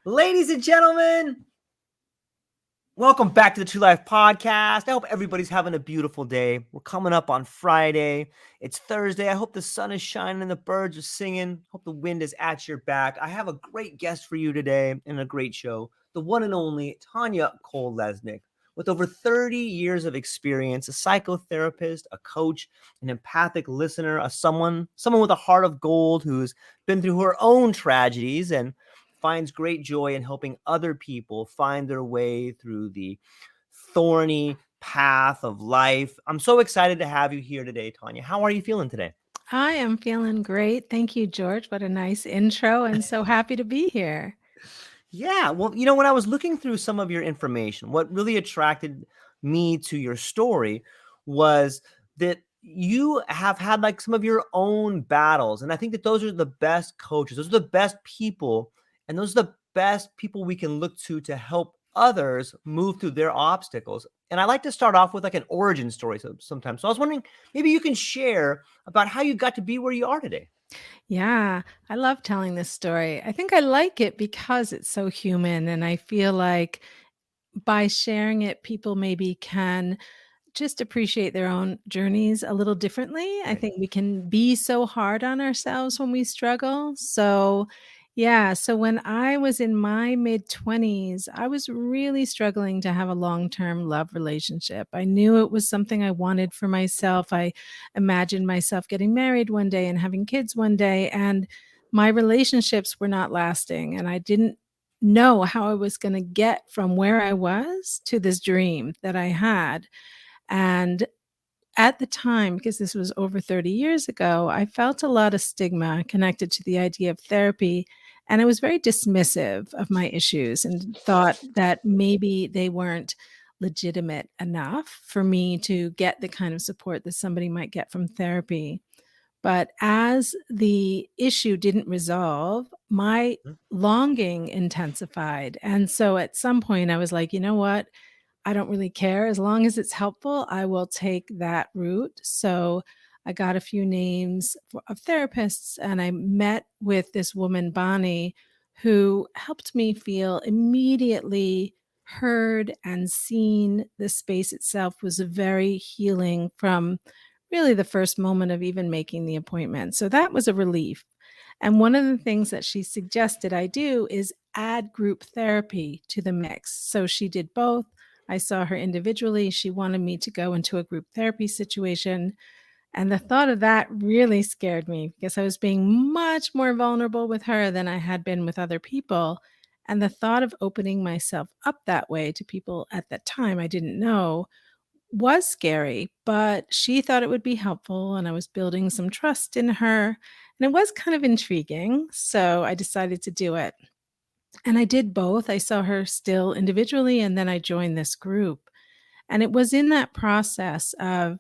Ladies and gentlemen, welcome back to the True Life podcast. I hope everybody's having a beautiful day. We're coming up on Friday. It's Thursday. I hope the sun is shining and the birds are singing. Hope the wind is at your back. I have a great guest for you today and a great show. The one and only Tanya Lesnick. With over 30 years of experience, a psychotherapist, a coach, an empathic listener, someone with a heart of gold who's been through her own tragedies and finds great joy in helping other people find their way through the thorny path of life. I'm so excited to have you here today, Tanya. How are you feeling today? I am feeling great. Thank you, George. What a nice intro, and so happy to be here. Yeah, well, when I was looking through some of your information, what really attracted me to your story was that you have had like some of your own battles. And I think that those are the best coaches, those are the best people, and those are the best people we can look to help others move through their obstacles. And I like to start off with like an origin story sometimes. So I was wondering, maybe you can share about how you got to be where you are today. Yeah, I love telling this story. I think I like it because it's so human, and I feel like by sharing it, people maybe can just appreciate their own journeys a little differently. I Right. think we can be so hard on ourselves when we struggle. So, yeah, so when I was in my mid 20s, I was really struggling to have a long term love relationship. I knew it was something I wanted for myself. I imagined myself getting married one day and having kids one day, and my relationships were not lasting. And I didn't know how I was going to get from where I was to this dream that I had. And at the time, because this was over 30 years ago, I felt a lot of stigma connected to the idea of therapy. And I was very dismissive of my issues and thought that maybe they weren't legitimate enough for me to get the kind of support that somebody might get from therapy. But as the issue didn't resolve, my longing intensified. And so at some point, I was like, you know what? I don't really care. As long as it's helpful, I will take that route. So I got a few names of therapists, and I met with this woman, Bonnie, who helped me feel immediately heard and seen. The space itself was very healing from really the first moment of even making the appointment. So that was a relief. And one of the things that she suggested I do is add group therapy to the mix. So she did both. I saw her individually. She wanted me to go into a group therapy situation. And the thought of that really scared me because I was being much more vulnerable with her than I had been with other people. And the thought of opening myself up that way to people at that time I didn't know was scary, but she thought it would be helpful. And I was building some trust in her. And it was kind of intriguing. So I decided to do it. And I did both. I saw her still individually, and then I joined this group. And it was in that process of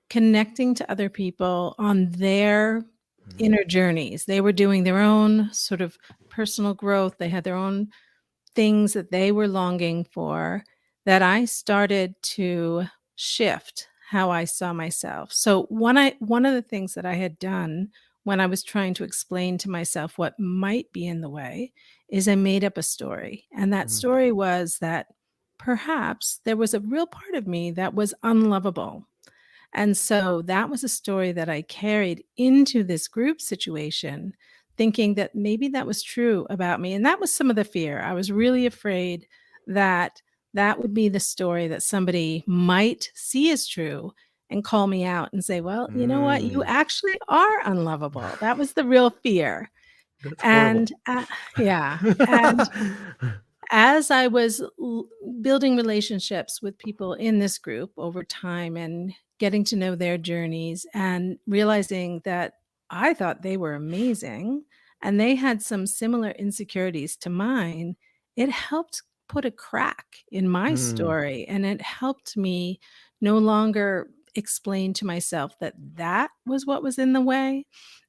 connecting to other people on their inner journeys. They were doing their own sort of personal growth, they had their own things that they were longing for, that I started to shift how I saw myself. So one of the things that I had done when I was trying to explain to myself what might be in the way is I made up a story. And that Mm. story was that perhaps there was a real part of me that was unlovable. And so that was a story that I carried into this group situation, thinking that maybe that was true about me. And that was some of the fear. I was really afraid that that would be the story that somebody might see as true and call me out and say, well, you know what? You Mm. actually are unlovable. That was the real fear. That's horrible. And yeah. And as I was building relationships with people in this group over time and getting to know their journeys and realizing that I thought they were amazing and they had some similar insecurities to mine, it helped put a crack in my Mm. story. And it helped me no longer explain to myself that that was what was in the way.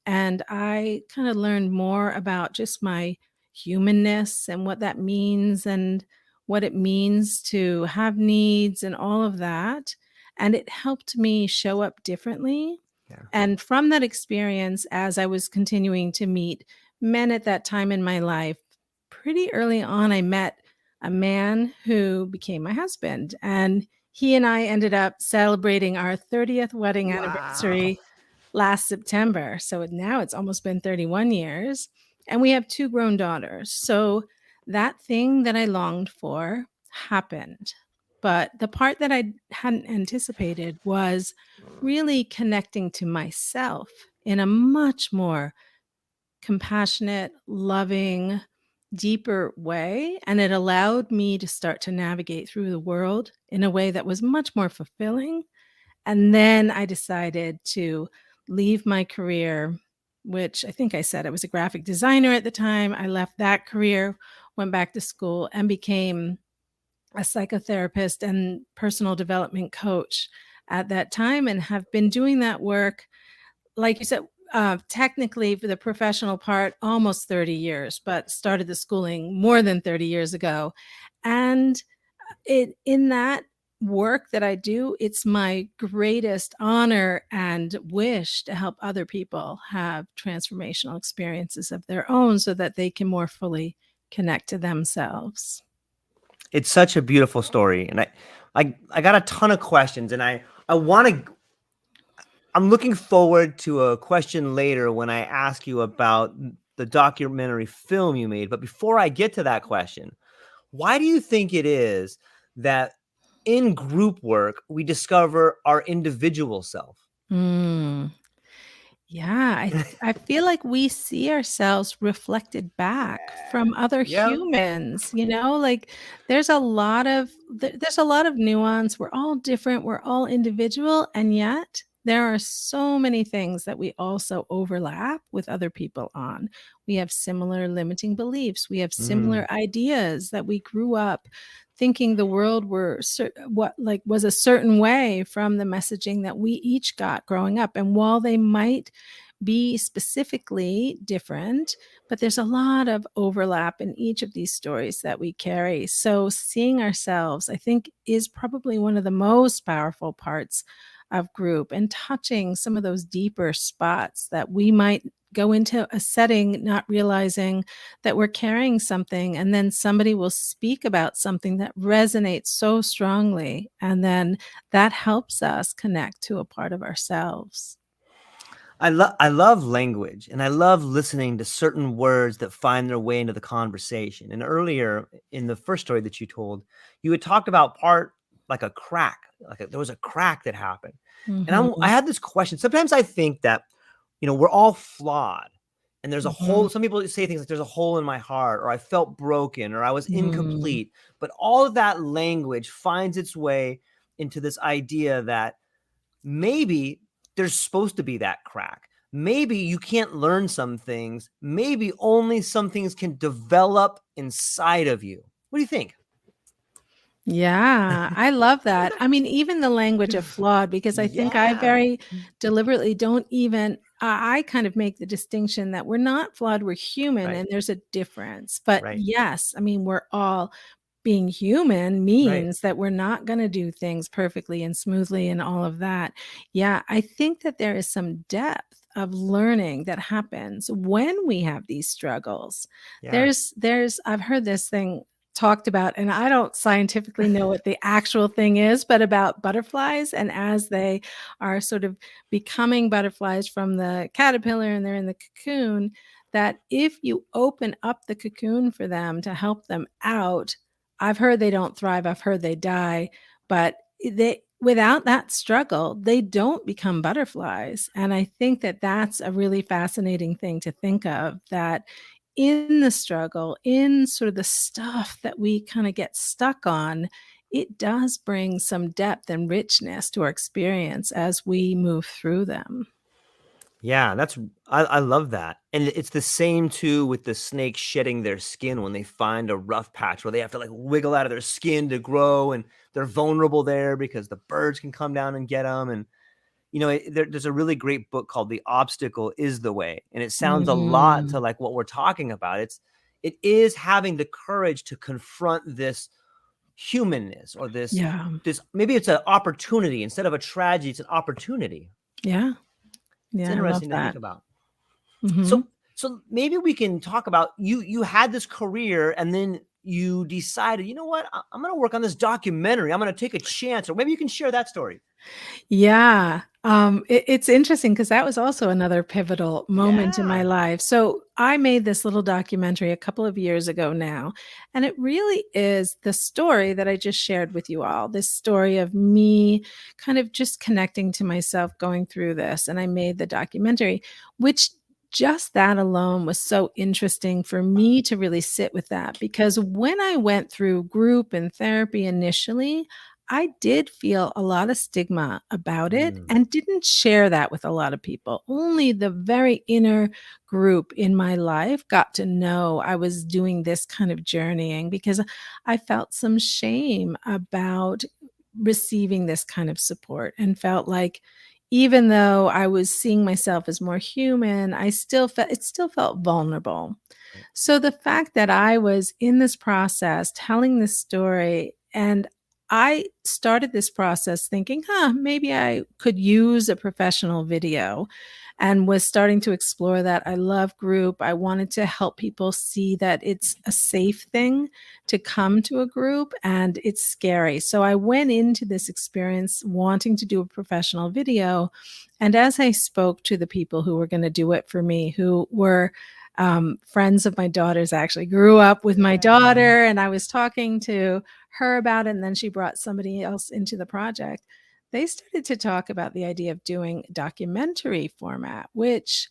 And I kind of learned more about just my humanness and what that means and what it means to have needs and all of that. And it helped me show up differently. Yeah. And from that experience, as I was continuing to meet men at that time in my life, pretty early on, I met a man who became my husband. And he and I ended up celebrating our 30th wedding Wow. anniversary last September. So now it's almost been 31 years. And we have two grown daughters. So that thing that I longed for happened. But the part that I hadn't anticipated was really connecting to myself in a much more compassionate, loving, deeper way. And it allowed me to start to navigate through the world in a way that was much more fulfilling. And then I decided to leave my career, which I think I said I was a graphic designer at the time. I left that career, went back to school, and became a psychotherapist and personal development coach at that time, and have been doing that work, like you said, technically for the professional part, almost 30 years, but started the schooling more than 30 years ago. And in that work that I do, it's my greatest honor and wish to help other people have transformational experiences of their own so that they can more fully connect to themselves. It's such a beautiful story, and I got a ton of questions, and I want to. I'm looking forward to a question later when I ask you about the documentary film you made. But before I get to that question, why do you think it is that in group work we discover our individual self? Mm. Yeah, I feel like we see ourselves reflected back from other Yeah. humans, like there's a lot of nuance. We're all different, we're all individual, and yet there are so many things that we also overlap with other people on. We have similar limiting beliefs. We have Mm. similar ideas that we grew up thinking the world was a certain way from the messaging that we each got growing up. And while they might be specifically different, but there's a lot of overlap in each of these stories that we carry. So seeing ourselves, I think, is probably one of the most powerful parts of group, and touching some of those deeper spots that we might go into a setting not realizing that we're carrying something, and then somebody will speak about something that resonates so strongly, and then that helps us connect to a part of ourselves. I love language, and I love listening to certain words that find their way into the conversation. And earlier in the first story that you told, you had talked about part like a crack, there was a crack that happened. And I Mhm. had this question. Sometimes I think that we're all flawed, and there's a hole. Mhm. Some people say things like there's a hole in my heart, or I felt broken, or I was Mm. incomplete. But all of that language finds its way into this idea that maybe there's supposed to be that crack. Maybe you can't learn some things. Maybe only some things can develop inside of you. What do you think? Yeah, I love that. I mean, even the language of flawed, because I think I Yeah. very deliberately don't even, I kind of make the distinction that we're not flawed, we're human, Right. and there's a difference. But Right. yes, I mean, we're all being human Right. means that we're not going to do things perfectly and smoothly and all of that. Yeah, I think that there is some depth of learning that happens when we have these struggles. Yeah. I've heard this thing talked about, and I don't scientifically know what the actual thing is, but about butterflies, and as they are sort of becoming butterflies from the caterpillar and they're in the cocoon, that if you open up the cocoon for them to help them out, I've heard they don't thrive, I've heard they die, but they without that struggle, they don't become butterflies. And I think that that's a really fascinating thing to think of, that in the struggle, in sort of the stuff that we kind of get stuck on, it does bring some depth and richness to our experience as we move through them. Yeah, I love that. And it's the same too with the snakes shedding their skin when they find a rough patch where they have to like wiggle out of their skin to grow, and they're vulnerable there because the birds can come down and get them. And there's a really great book called The Obstacle Is the Way, and it sounds a lot to Mm, like what we're talking about. It is having the courage to confront this humanness, or yeah, this maybe it's an opportunity instead of a tragedy. It's an opportunity. yeah, It's yeah, I love interesting to think that. about. So Mhm. So maybe we can talk about you had this career and then you decided, you know what, I'm going to work on this documentary. I'm going to take a chance, or maybe you can share that story. Yeah. It's interesting because that was also another pivotal moment in my Yeah. life. So I made this little documentary a couple of years ago now, and it really is the story that I just shared with you all. This story of me kind of just connecting to myself going through this. And I made the documentary, which just that alone was so interesting for me to really sit with that because when I went through group and therapy initially, I did feel a lot of stigma about it Mm, and didn't share that with a lot of people. Only the very inner group in my life got to know I was doing this kind of journeying because I felt some shame about receiving this kind of support and felt like even though I was seeing myself as more human, I still felt it still felt vulnerable. So the fact that I was in this process telling this story and I started this process thinking, maybe I could use a professional video and was starting to explore that. I love group. I wanted to help people see that it's a safe thing to come to a group and it's scary. So I went into this experience wanting to do a professional video. And as I spoke to the people who were going to do it for me, who were friends of my daughter's, actually grew up with my daughter, and I was talking to her about it. And then she brought somebody else into the project. They started to talk about the idea of doing documentary format, which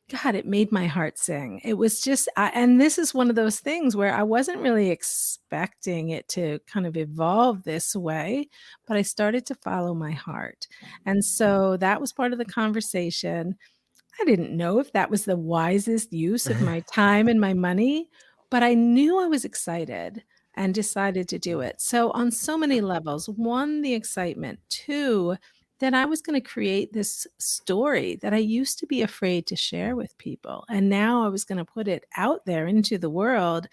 God, it made my heart sing. It was just, and this is one of those things where I wasn't really expecting it to kind of evolve this way, but I started to follow my heart. And so that was part of the conversation. I didn't know if that was the wisest use of my time and my money, but I knew I was excited and decided to do it. So, on so many levels, one, the excitement, two, that I was going to create this story that I used to be afraid to share with people. And now I was going to put it out there into the world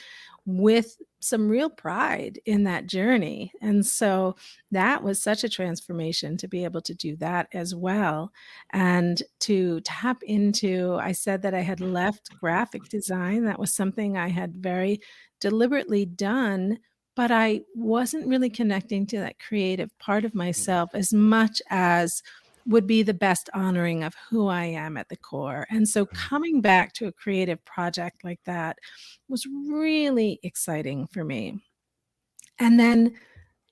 with some real pride in that journey. And so that was such a transformation to be able to do that as well and to tap into. I said that I had left graphic design. That was something I had very deliberately done, but I wasn't really connecting to that creative part of myself as much as would be the best honoring of who I am at the core. And so coming back to a creative project like that was really exciting for me. And then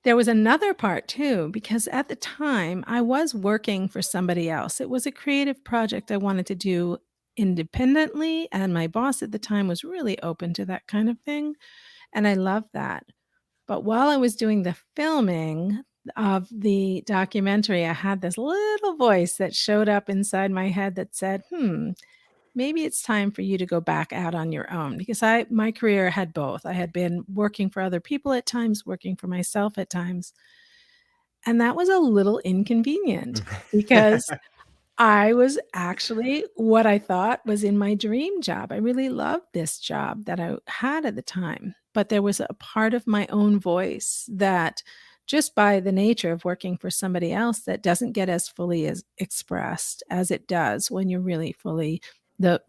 there was another part too, because at the time I was working for somebody else. It was a creative project I wanted to do independently, and my boss at the time was really open to that kind of thing. And I loved that. But while I was doing the filming of the documentary, I had this little voice that showed up inside my head that said, maybe it's time for you to go back out on your own because my career had both. I had been working for other people at times, working for myself at times. And that was a little inconvenient because I was actually what I thought was in my dream job. I really loved this job that I had at the time, but there was a part of my own voice that just by the nature of working for somebody else that doesn't get as fully as expressed as it does when you're really fully the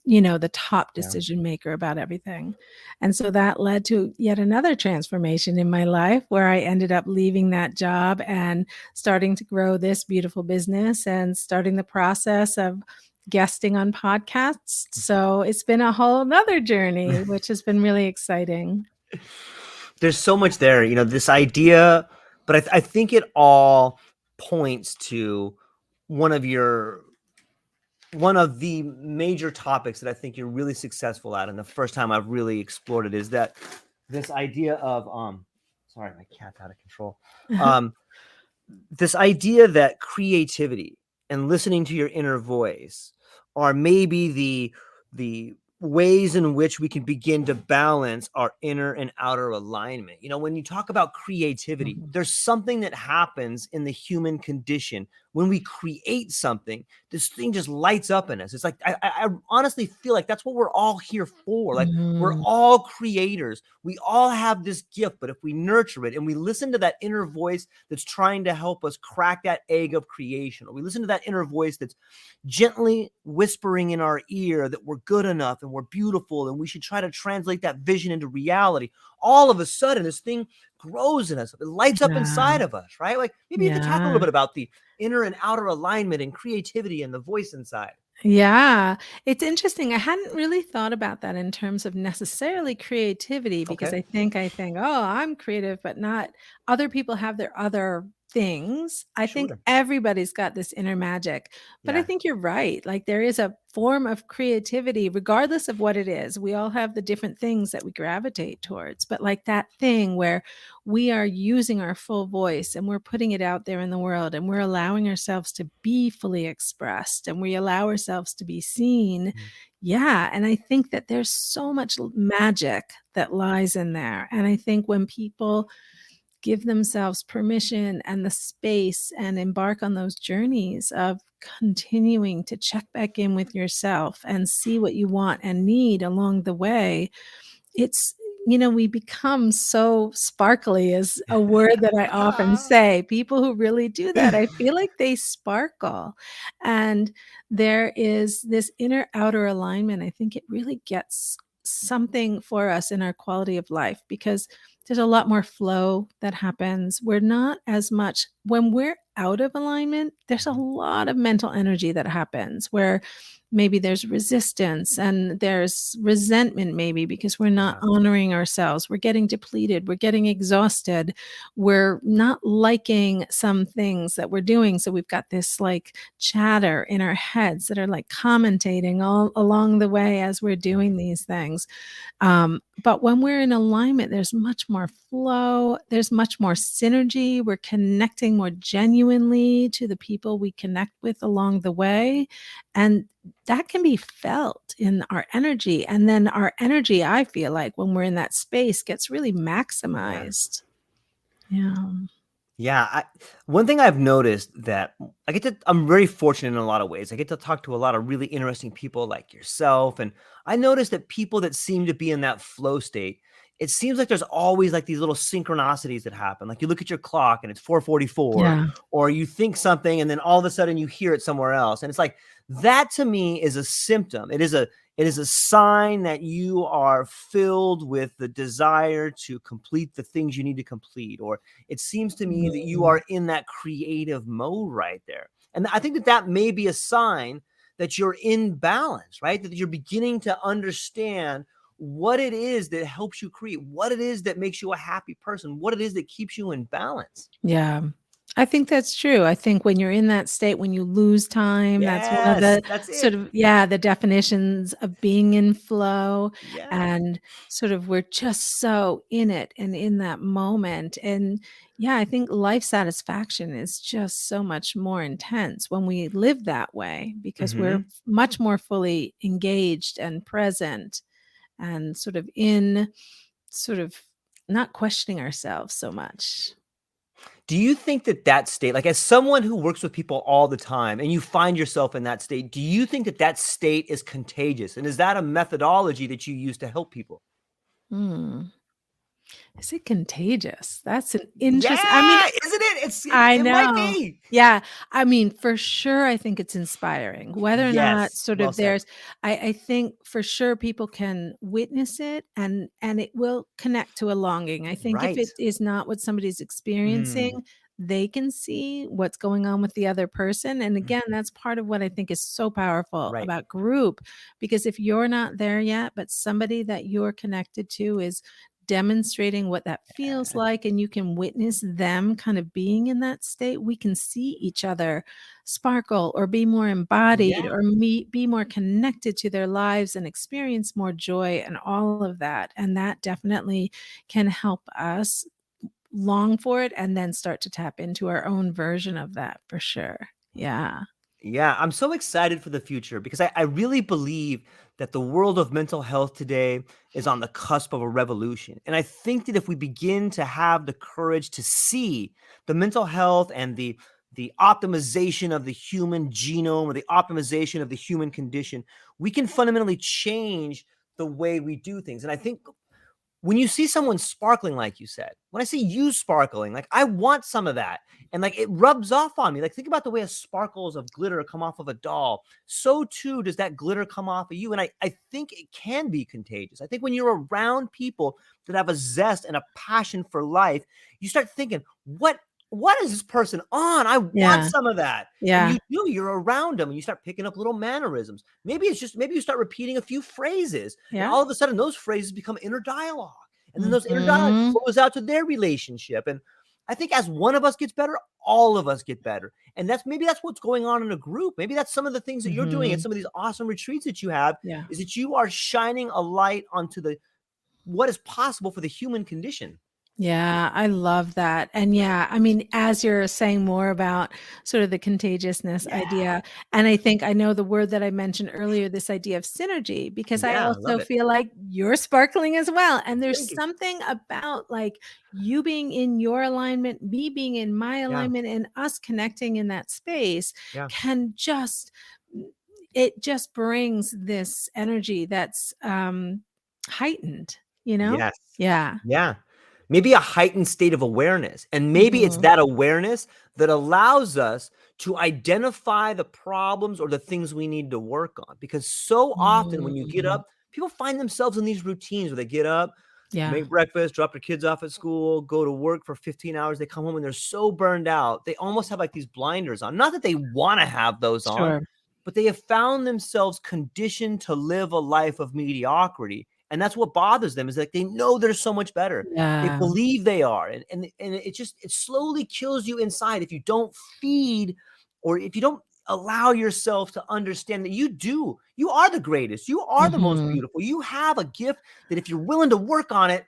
the top yeah. decision maker about everything. And so that led to yet another transformation in my life where I ended up leaving that job and starting to grow this beautiful business and starting the process of guesting on podcasts. So it's been a whole nother journey, which has been really exciting. There's so much there, this idea, but I think it all points to one of your one of the major topics that I think you're really successful at, and the first time I've really explored it is that this idea of sorry, my cat's out of control. Um, this idea that creativity and listening to your inner voice are maybe the ways in which we can begin to balance our inner and outer alignment. When you talk about creativity, Mhm. there's something that happens in the human condition when we create something, this thing just lights up in us. It's like I honestly feel like that's what we're all here for. Like we're Mm, all creators. We all have this gift, but if we nurture it and we listen to that inner voice that's trying to help us crack that egg of creation, or we listen to that inner voice that's gently whispering in our ear that we're good enough and we're beautiful and we should try to translate that vision into reality, all of a sudden this thing grows in us. It lights up yeah, inside of us, right? Like maybe you could talk a little yeah. bit about the inner and outer alignment and creativity and the voice inside. Yeah, it's interesting. I hadn't really thought about that in terms of necessarily creativity because Okay, I think, "Oh, I'm creative," but not other people have their other things. I think sure. everybody's got this inner magic, but I Yeah. think you're right. Like, there is a form of creativity regardless of what it is. We all have the different things that we gravitate towards, but, like, that thing where we are using our full voice and we're putting it out there in the world and we're allowing ourselves to be fully expressed and we allow ourselves to be seen. Mm. Yeah. And I think that there's so much magic that lies in there. And I think when people give themselves permission and the space and embark on those journeys of continuing to check back in with yourself and see what you want and need along the way, it's we become so sparkly is a word that I often say. People who really do that, I feel like they sparkle. And there is this inner outer alignment. I think it really gets something for us in our quality of life because there's a lot more flow that happens. We're not as much when we're out of alignment, there's a Mhm. lot of mental energy that happens where maybe there's resistance and there's resentment maybe because we're not Yeah. honoring ourselves. We're getting depleted, we're getting exhausted, we're not liking some things that we're doing. So we've got this like chatter in our heads that are like commentating all along the way as we're doing these things. But when we're in alignment, there's much more flow, there's much more synergy. We're connecting more genuinely to the people we connect with along the way. And that can be felt in our energy. And then our energy, I feel like when we're in that space, gets really Yeah. maximized. Yeah. Yeah, one thing I've noticed that I'm very fortunate in a lot of ways. I get to talk to a lot of really interesting people like yourself, and I noticed that people that seem to be in that flow state, it seems like there's always like these little synchronicities that happen. Like you look at your clock and it's 4:44, Yeah. or you think something and then all of a sudden you hear it somewhere else. And it's like that to me is a symptom. It is a sign that you are filled with the desire to complete the things you need to complete, or it seems to me that you Mm. are in that creative mode right there. And I think that that may be a sign that you're in balance, right? That you're beginning to understand what it is that helps you create, what it is that makes you a happy person, what it is that keeps you in balance. Yeah. I think that's true. I think when you're in that state, when you lose time, that's one of Yes, the that's sort it. of the definitions of being in flow, Yeah. and sort of we're just so in it and in that moment. And yeah, I think life satisfaction is just so much more intense when we live that way because we're Hmm. much more fully engaged and present and sort of sort of not questioning ourselves so much. Do you think that that state, like as someone who works with people all the time and you find yourself in that state, do you think that that state is contagious? And is that a methodology that you use to help people? Hmm. Is it contagious? That's an interesting I mean, Yeah, isn't it? I It might know. be. Yeah. I mean, for sure, I think it's inspiring. Whether or not Yes, sort well of said. I think for sure people can witness it and it will connect to a longing. I think if Right. it is not what somebody's experiencing, Mm, they can see what's going on with the other person. And again, mhm, that's part of what I think is so powerful right. about group. Because if you're not there yet, but somebody that you're connected to is demonstrating what that feels Uh, like and you can witness them kind of being in that state, we can see each other sparkle or be more embodied yeah, or be more connected to their lives and experience more joy and all of that. And that definitely can help us long for it and then start to tap into our own version of that for sure. Yeah. yeah. I'm so excited for the future because I really believe that the world of mental health today is on the cusp of a revolution. And I think that if we begin to have the courage to see the mental health and the the optimization of the human genome or the optimization of the human condition, we can fundamentally change the way we do things. And I think when you see someone sparkling, like you said, when I see you sparkling, like I want some of that. And like it rubs off on me. Like think about the way sparkles of glitter come off of a doll. So too does that glitter come off of you. And I think it can be contagious. I think when you're around people that have a zest and a passion for life, you start thinking, what is this person on? I want Yeah. some of that. And Yeah. you're around them and you start picking up little mannerisms. Maybe you start repeating a few phrases and Yeah. all of a sudden those phrases become inner dialogue. And then those inner dialogue Mhm. flows out to their relationship. And I think as one of us gets better, all of us get better. And that's what's going on in a group. Maybe that's some of the things that you're doing at Mhm. some of these awesome retreats that you have, Yeah. is that you are shining a light onto the what is possible for the human condition. Yeah, I love that. And yeah, I mean, as you're saying more about sort of the contagiousness Yeah. idea, and I think I know the word that I mentioned earlier, this idea of synergy, because I Yeah, I love also it. feel like you're sparkling as well. And there's Thank you. something about like you being in your alignment, me being in my Yeah. alignment, and us connecting in that space Yeah. can just, it just brings this energy that's heightened, you know? Yes. Yeah. Yeah. Maybe a heightened state of awareness. And maybe it's Mhm. that awareness that allows us to identify the problems or the things we need to work on. Because so often when you get Mhm. up, people find themselves in these routines where they get up, Yeah, make breakfast, drop their kids off at school, go to work for 15 hours. They come home and they're so burned out. They almost have like these blinders on. Not that they want to have those on, sure. but they have found themselves conditioned to live a life of mediocrity. And that's what bothers them, is like they know they're so much better. They Yeah, believe they are. And it slowly kills you inside if you don't feed, or if you don't allow yourself to understand that you are the greatest. You are the most mhm. beautiful. You have a gift that if you're willing to work on it,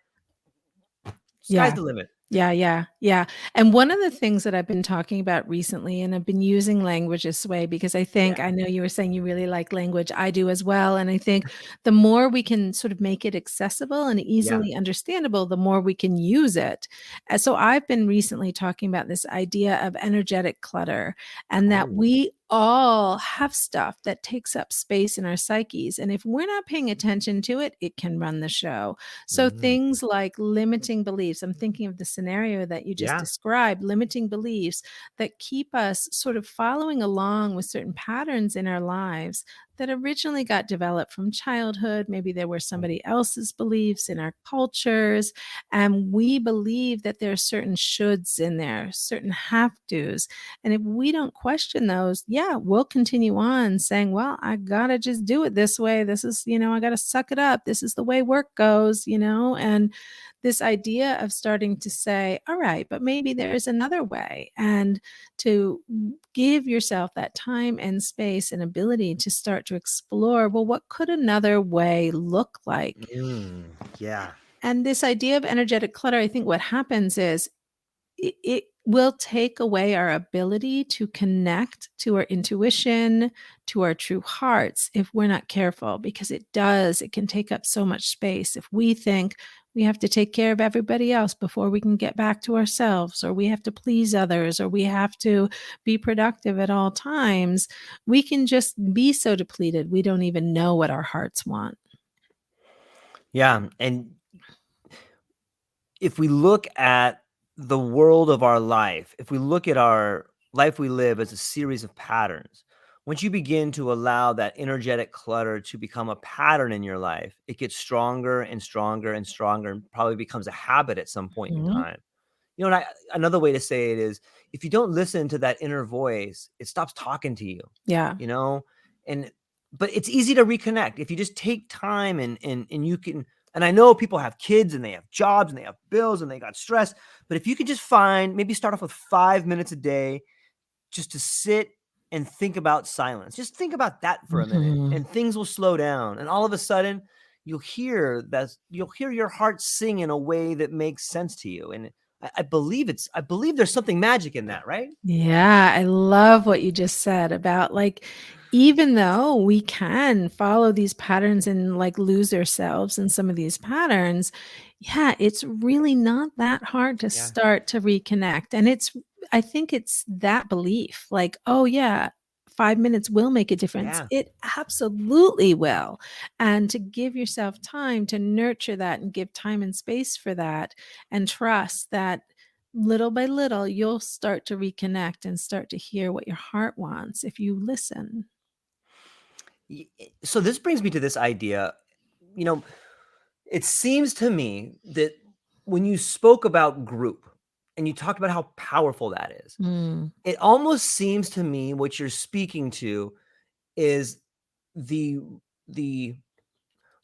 sky's Yeah. the limit. Yeah, yeah, yeah. And one of the things that I've been talking about recently, and I've been using language this way because Yeah. I know you were saying you really like language. I do as well. And I think the more we can sort of make it accessible and Yeah. easily understandable, the more we can use it. And so I've been recently talking about this idea of energetic clutter, and that Oh. we all have stuff that takes up space in our psyches. And if we're not paying attention to it, it can run the show. So Mm. things like limiting beliefs, I'm thinking of the scenario that you just Yeah. described, limiting beliefs that keep us sort of following along with certain patterns in our lives that originally got developed from childhood. Maybe there were somebody else's beliefs in our cultures. And we believe that there are certain shoulds in there, certain have tos. And if we don't question those, yeah, we'll continue on saying, well, I got to just do it this way. This is, I got to suck it up. This is the way work goes. And this idea of starting to say, all right, but maybe there's another way. And to give yourself that time and space and ability to start to explore, well, what could another way look like? Yeah. And this idea of energetic clutter, I think what happens is it will take away our ability to connect to our intuition, to our true hearts, if we're not careful, because it can take up so much space. If we think we have to take care of everybody else before we can get back to ourselves, or we have to please others, or we have to be productive at all times, we can just be so depleted we don't even know what our hearts want. Yeah. And if we look at the world of our life, if we look at our life we live as a series of patterns, once you begin to allow that energetic clutter to become a pattern in your life, it gets stronger and stronger and stronger, and probably becomes a habit at some point in Mhm. time. And another way to say it is, if you don't listen to that inner voice, it stops talking to you, Yeah. you know? And but it's easy to reconnect if you just take time, and you can. And I know people have kids and they have jobs and they have bills and they got stress, but if you could just maybe start off with 5 minutes a day just to sit and think about silence. Just think about that for a minute, Mhm. and things will slow down. And all of a sudden, you'll hear your heart sing in a way that makes sense to you. And I believe there's something magic in that, right? Yeah, I love what you just said about like even though we can follow these patterns and like lose ourselves in some of these patterns, yeah, it's really not that hard to Yeah. start to reconnect. And I think it's that belief like, oh, yeah, 5 minutes will make a difference. Yeah. It absolutely will. And to give yourself time to nurture that and give time and space for that and trust that little by little, you'll start to reconnect and start to hear what your heart wants if you listen. So this brings me to this idea. You know, it seems to me that when you spoke about group and you talked about how powerful that is, Mm. it almost seems to me what you're speaking to is the the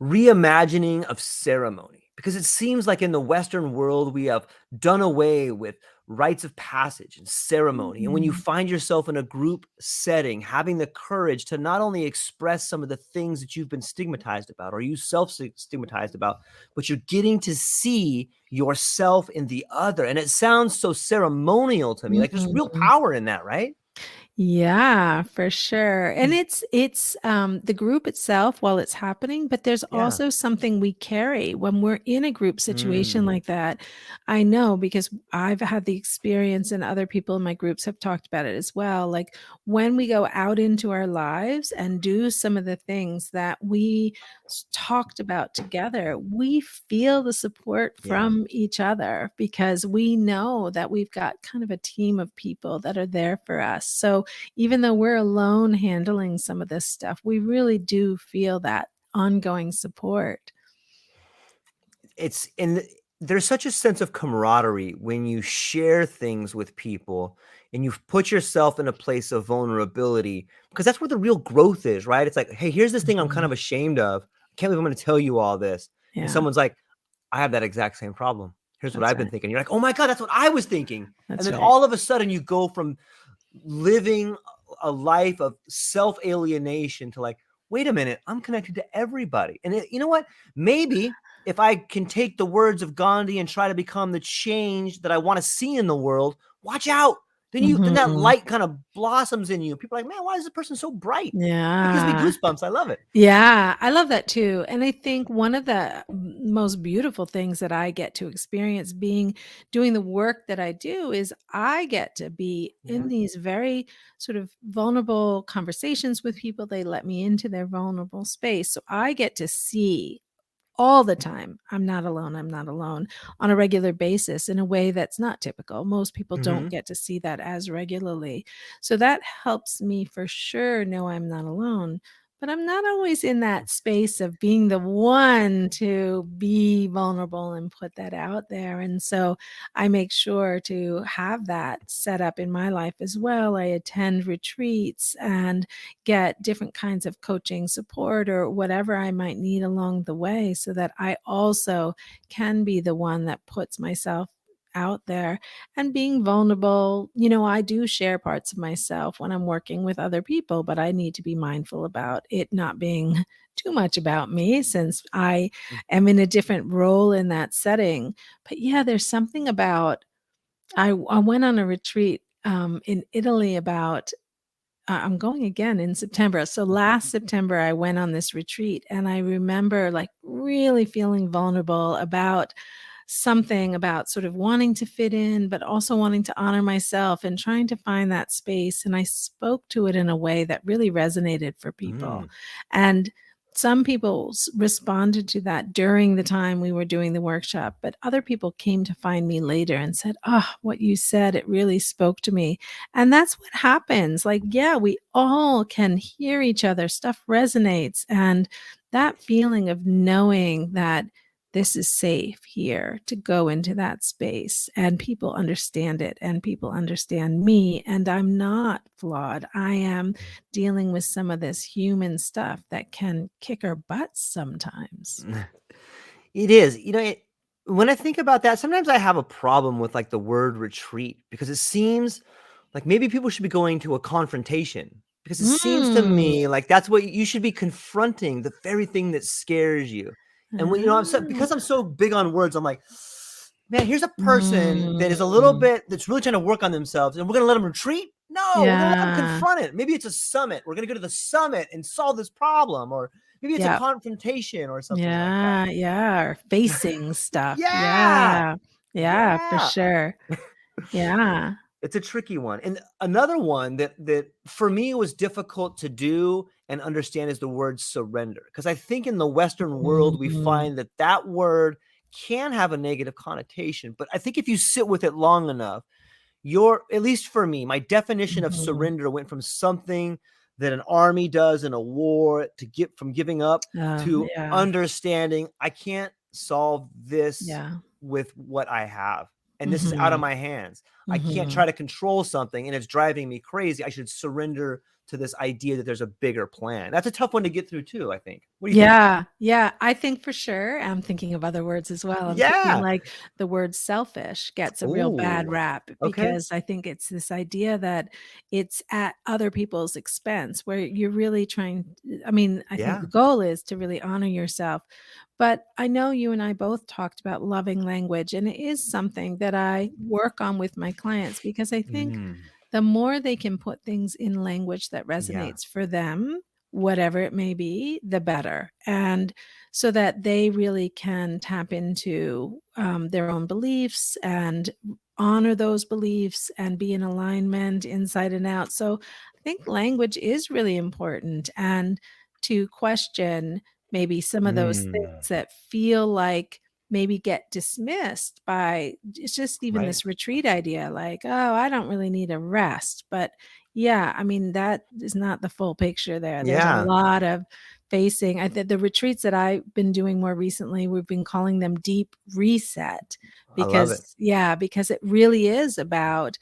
reimagining of ceremony, because it seems like in the Western world we have done away with rites of passage and ceremony. And when you Mhm. find yourself in a group setting, having the courage to not only express some of the things that you've been stigmatized about or you self stigmatized about, but you're getting to see yourself in the other. And it sounds so ceremonial to me. Like there's real Mhm. power in that, right? Yeah, for sure. And it's the group itself while it's happening, but there's Yeah. also something we carry when we're in a group situation Mm. like that. I know because I've had the experience and other people in my groups have talked about it as well. Like when we go out into our lives and do some of the things that we talked about together, we feel the support Yeah. from each other because we know that we've got kind of a team of people that are there for us. So even though we're alone handling some of this stuff, we really do feel that ongoing support. It's in there's such a sense of camaraderie when you share things with people and you've put yourself in a place of vulnerability, because that's where the real growth is, right? It's like, hey, here's this thing I'm kind Mhm. of ashamed of. I can't believe I'm going to tell you all this. And Yeah, someone's like, I have that exact same problem. Here's what that's I've been right. thinking. You're like, oh my God, that's what I was thinking. And That's then right. all of a sudden you go from living a life of self alienation to like, wait a minute, I'm connected to everybody. And you know what? Maybe if I can take the words of Gandhi and try to become the change that I want to see in the world, watch out. Then that Mhm. light kind of blossoms in you. People are like, man, why is this person so bright? It gives me Yeah. goosebumps. I love it. Yeah, I love that too. And I think one of the most beautiful things that I get to experience doing the work that I do is I get to be Yeah. in these very sort of vulnerable conversations with people. They let me into their vulnerable space. So I get to see all the time. I'm not alone. I'm not alone on a regular basis in a way that's not typical. Most people don't Mm-hmm. get to see that as regularly. So that helps me for sure know I'm not alone. But I'm not always in that space of being the one to be vulnerable and put that out there. And so I make sure to have that set up in my life as well. I attend retreats and get different kinds of coaching support or whatever I might need along the way so that I also can be the one that puts myself out there and being vulnerable. I do share parts of myself when I'm working with other people, but I need to be mindful about it not being too much about me since I am in a different role in that setting. But yeah, there's something about I went on a retreat in Italy about I'm going again in September. So last September, I went on this retreat and I remember like really feeling vulnerable about something about sort of wanting to fit in, but also wanting to honor myself and trying to find that space. And I spoke to it in a way that really resonated for people. Mm. And some people responded to that during the time we were doing the workshop, but other people came to find me later and said, "Oh, what you said, it really spoke to me." And that's what happens. Like, yeah, we all can hear each other, stuff resonates. And that feeling of knowing that this is safe here to go into that space and people understand it and people understand me and I'm not flawed. I am dealing with some of this human stuff that can kick our butts sometimes. It is. When I think about that, sometimes I have a problem with like the word retreat, because it seems like maybe people should be going to a confrontation, because it seems to Mm. me like that's what you should be confronting, the very thing that scares you. And when because I'm so big on words, I'm like, man, here's a person that is a little Mm. bit that's really trying to work on themselves, and we're gonna let them retreat. No, we're gonna let them Yeah. confront it. Maybe it's a summit. We're gonna go to the summit and solve this problem, or maybe it's a Yep. confrontation or something like that. Yeah, yeah, or facing stuff. Yeah, Yeah. Yeah, for yeah. sure. Yeah. It's a tricky one. And another one that for me was difficult to do and understand is the word surrender. Because I think in the Western world, we Mhm. find that that word can have a negative connotation. But I think if you sit with it long enough, at least for me, my definition of Mhm. surrender went from something that an army does in a war to get from giving up to Yeah. understanding I can't solve this Yeah. with what I have. And this is out of Mhm. my hands. I can't try Mhm. to control something and it's driving me crazy. I should surrender to this idea that there's a bigger plan. That's a tough one to get through too, I think. What do you think? Yeah, yeah, I think for sure. I'm thinking of other words as well. I'm thinking Yeah. like the word selfish gets a real bad Oh, rap okay. because I think it's this idea that it's at other people's expense where you're really trying. I mean, I think the Yeah. goal is to really honor yourself. But I know you and I both talked about loving language, and it is something that I work on with my clients because I think Mm, the more they can put things in language that yeah. resonates for them, whatever it may be, the better. And so that they really can tap into their own beliefs and honor those beliefs and be in alignment inside and out. So I think language is really important and to question maybe some of those Mm, things that feel like maybe get dismissed by it's just even right. this retreat idea like, oh, I don't really need a rest. But yeah, I mean, that is not the full picture there. There's a Yeah. lot of facing. The retreats that I've been doing more recently, we've been calling them deep reset I love it. because, yeah, because it really is about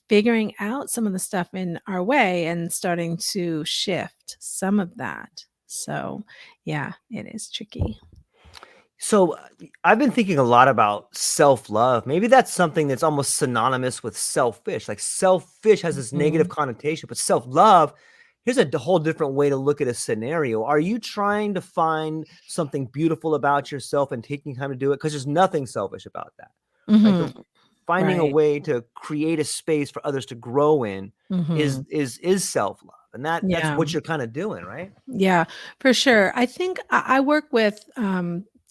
figuring out some of the stuff in our way and starting to shift some of that. So, yeah, it is tricky. So I've been thinking a lot about self love. Maybe that's something that's almost synonymous with selfish. Like selfish has this negative Mhm. connotation, but self love, here's a whole different way to look at a scenario. Are you trying to find something beautiful about yourself and taking time to do it? Because there's nothing selfish about that, right? Mhm. Finding a Right. way to create a space for others to grow in is Mhm. is self love, and that's Yeah. what you're kind of doing, right? Yeah, for sure. I think I work with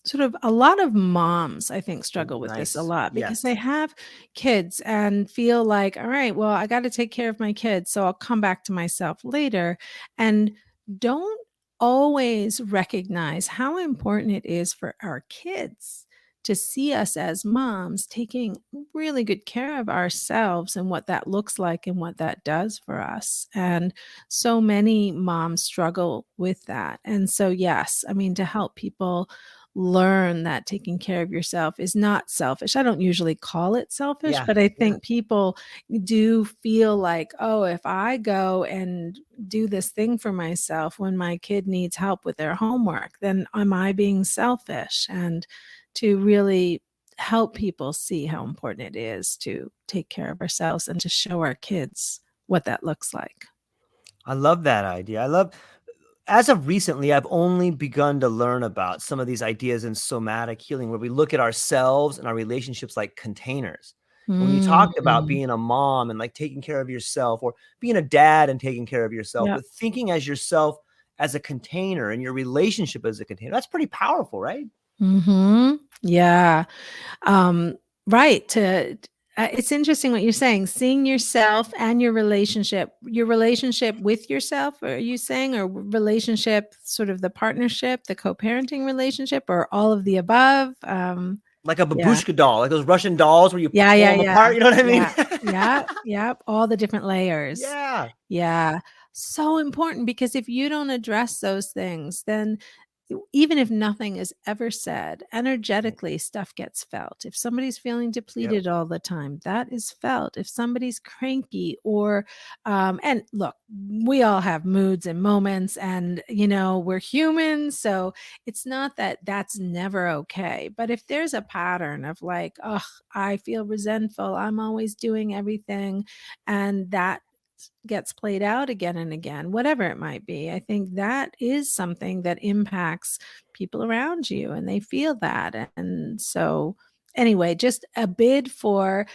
sort of a lot of moms, I think, Oh, struggle with this a nice. lot because they Yes. have kids and feel like, all right, well, I got to take care of my kids. So I'll come back to myself later. And don't always recognize how important it is for our kids to see us as moms taking really good care of ourselves and what that looks like and what that does for us. And so many moms struggle with that. And so, yes, I mean, to help people learn that taking care of yourself is not selfish. I don't usually call it selfish, Yeah. but I Yeah. think people do feel like, oh, if I go and do this thing for myself when my kid needs help with their homework, then am I being selfish? And to really help people see how important it is to take care of ourselves and to show our kids what that looks like. I love that idea. I love as of recently, I've only begun to learn about some of these ideas in somatic healing where we look at ourselves and our relationships like containers. And when you talked about Mhm. being a mom and like taking care of yourself, or being a dad and taking care of yourself, Yep. but thinking as yourself as a container and your relationship as a container, that's pretty powerful, right? Mhm. Yeah. Um, right, it's interesting what you're saying, seeing yourself and your relationship with yourself, are you saying, or relationship, sort of the partnership, the co-parenting relationship, or all of the above? Like a Yeah. babushka doll, like those Russian dolls where you Yeah, pull yeah, them yeah. apart. You know what I mean? Yeah. Yeah, yep, all the different layers. Yeah. Yeah. So important because if you don't address those things, then even if nothing is ever said, energetically stuff gets felt. If somebody's feeling Yep. depleted all the time, that is felt. If somebody's cranky or, and look, we all have moods and moments, and we're humans, so it's not that that's never okay. But if there's a pattern of like, oh, I feel resentful, I'm always doing everything, and that gets played out again and again, whatever it might be. I think that is something that impacts people around you and they feel that. And so, anyway, just a bid for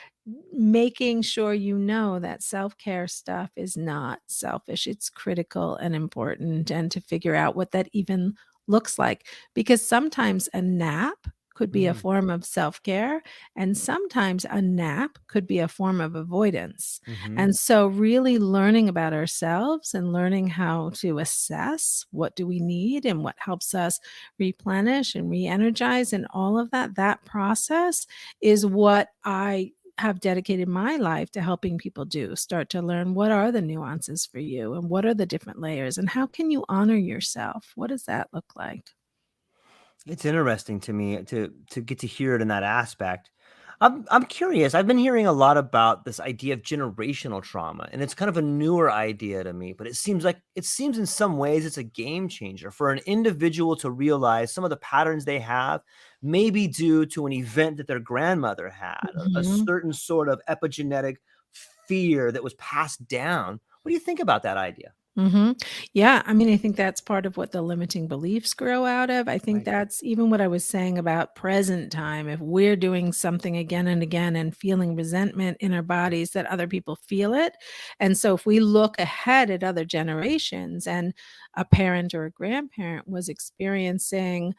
making sure you know that self-care stuff is not selfish. It's critical and important, and to figure out what that even looks like. Because sometimes a nap could be a Mm, form of self-care, and sometimes a nap could be a form of avoidance. mhm. And so really learning about ourselves and learning how to assess what do we need and what helps us replenish and re-energize and all of that, that process is what I have dedicated my life to helping people do. Start to learn what are the nuances for you and what are the different layers and how can you honor yourself? What does that look like? It's interesting to me to get to hear it in that aspect. I'm curious. I've been hearing a lot about this idea of generational trauma, and it's kind of a newer idea to me, but it seems in some ways it's a game changer for an individual to realize some of the patterns they have may be due to an event that their grandmother had, a Mhm. certain sort of epigenetic fear that was passed down. What do you think about that idea? Mhm. Yeah, I mean, I think that's part of what the limiting beliefs grow out of. I think Right. that's even what I was saying about present time. If we're doing something again and again and feeling resentment in our bodies, that other people feel it. And so if we look ahead at other generations and a parent or a grandparent was experiencing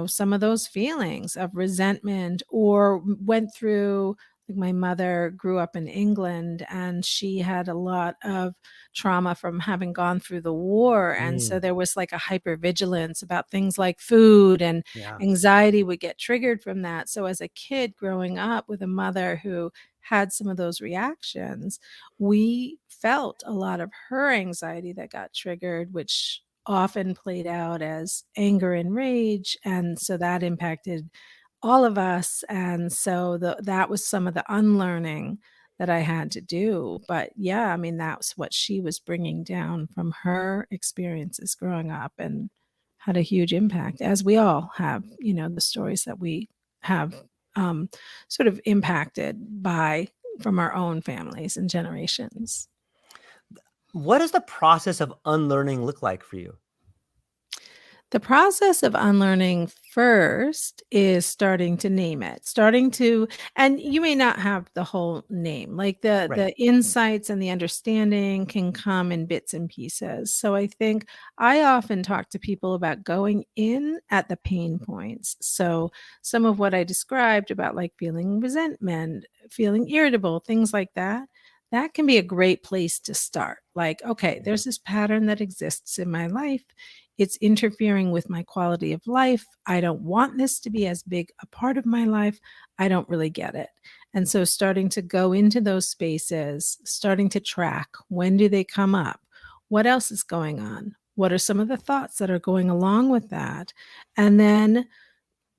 some of those feelings of resentment or went through, like my mother grew up in England and she had a lot of trauma from having gone through the war. And so Mm, there was like a hypervigilance about things like food, and yeah. anxiety would get triggered from that. So as a kid growing up with a mother who had some of those reactions, we felt a lot of her anxiety that got triggered, which often played out as anger and rage, and so that impacted all of us, and so that was some of the unlearning that I had to do. But yeah, I mean, that's what she was bringing down from her experiences growing up and had a huge impact, as we all have, the stories that we have, um, sort of impacted by from our own families and generations. What does the process of unlearning look like for you? The process of unlearning first is starting to name it, starting to, and you may not have the whole name, like the Right. the insights and the understanding can come in bits and pieces. So I think I often talk to people about going in at the pain points. So some of what I described about like feeling resentment, feeling irritable, things like that. That can be a great place to start. Like, okay, Yeah. there's this pattern that exists in my life. It's interfering with my quality of life. I don't want this to be as big a part of my life. I don't really get it. And so starting to go into those spaces, starting to track, when do they come up? What else is going on? What are some of the thoughts that are going along with that? And then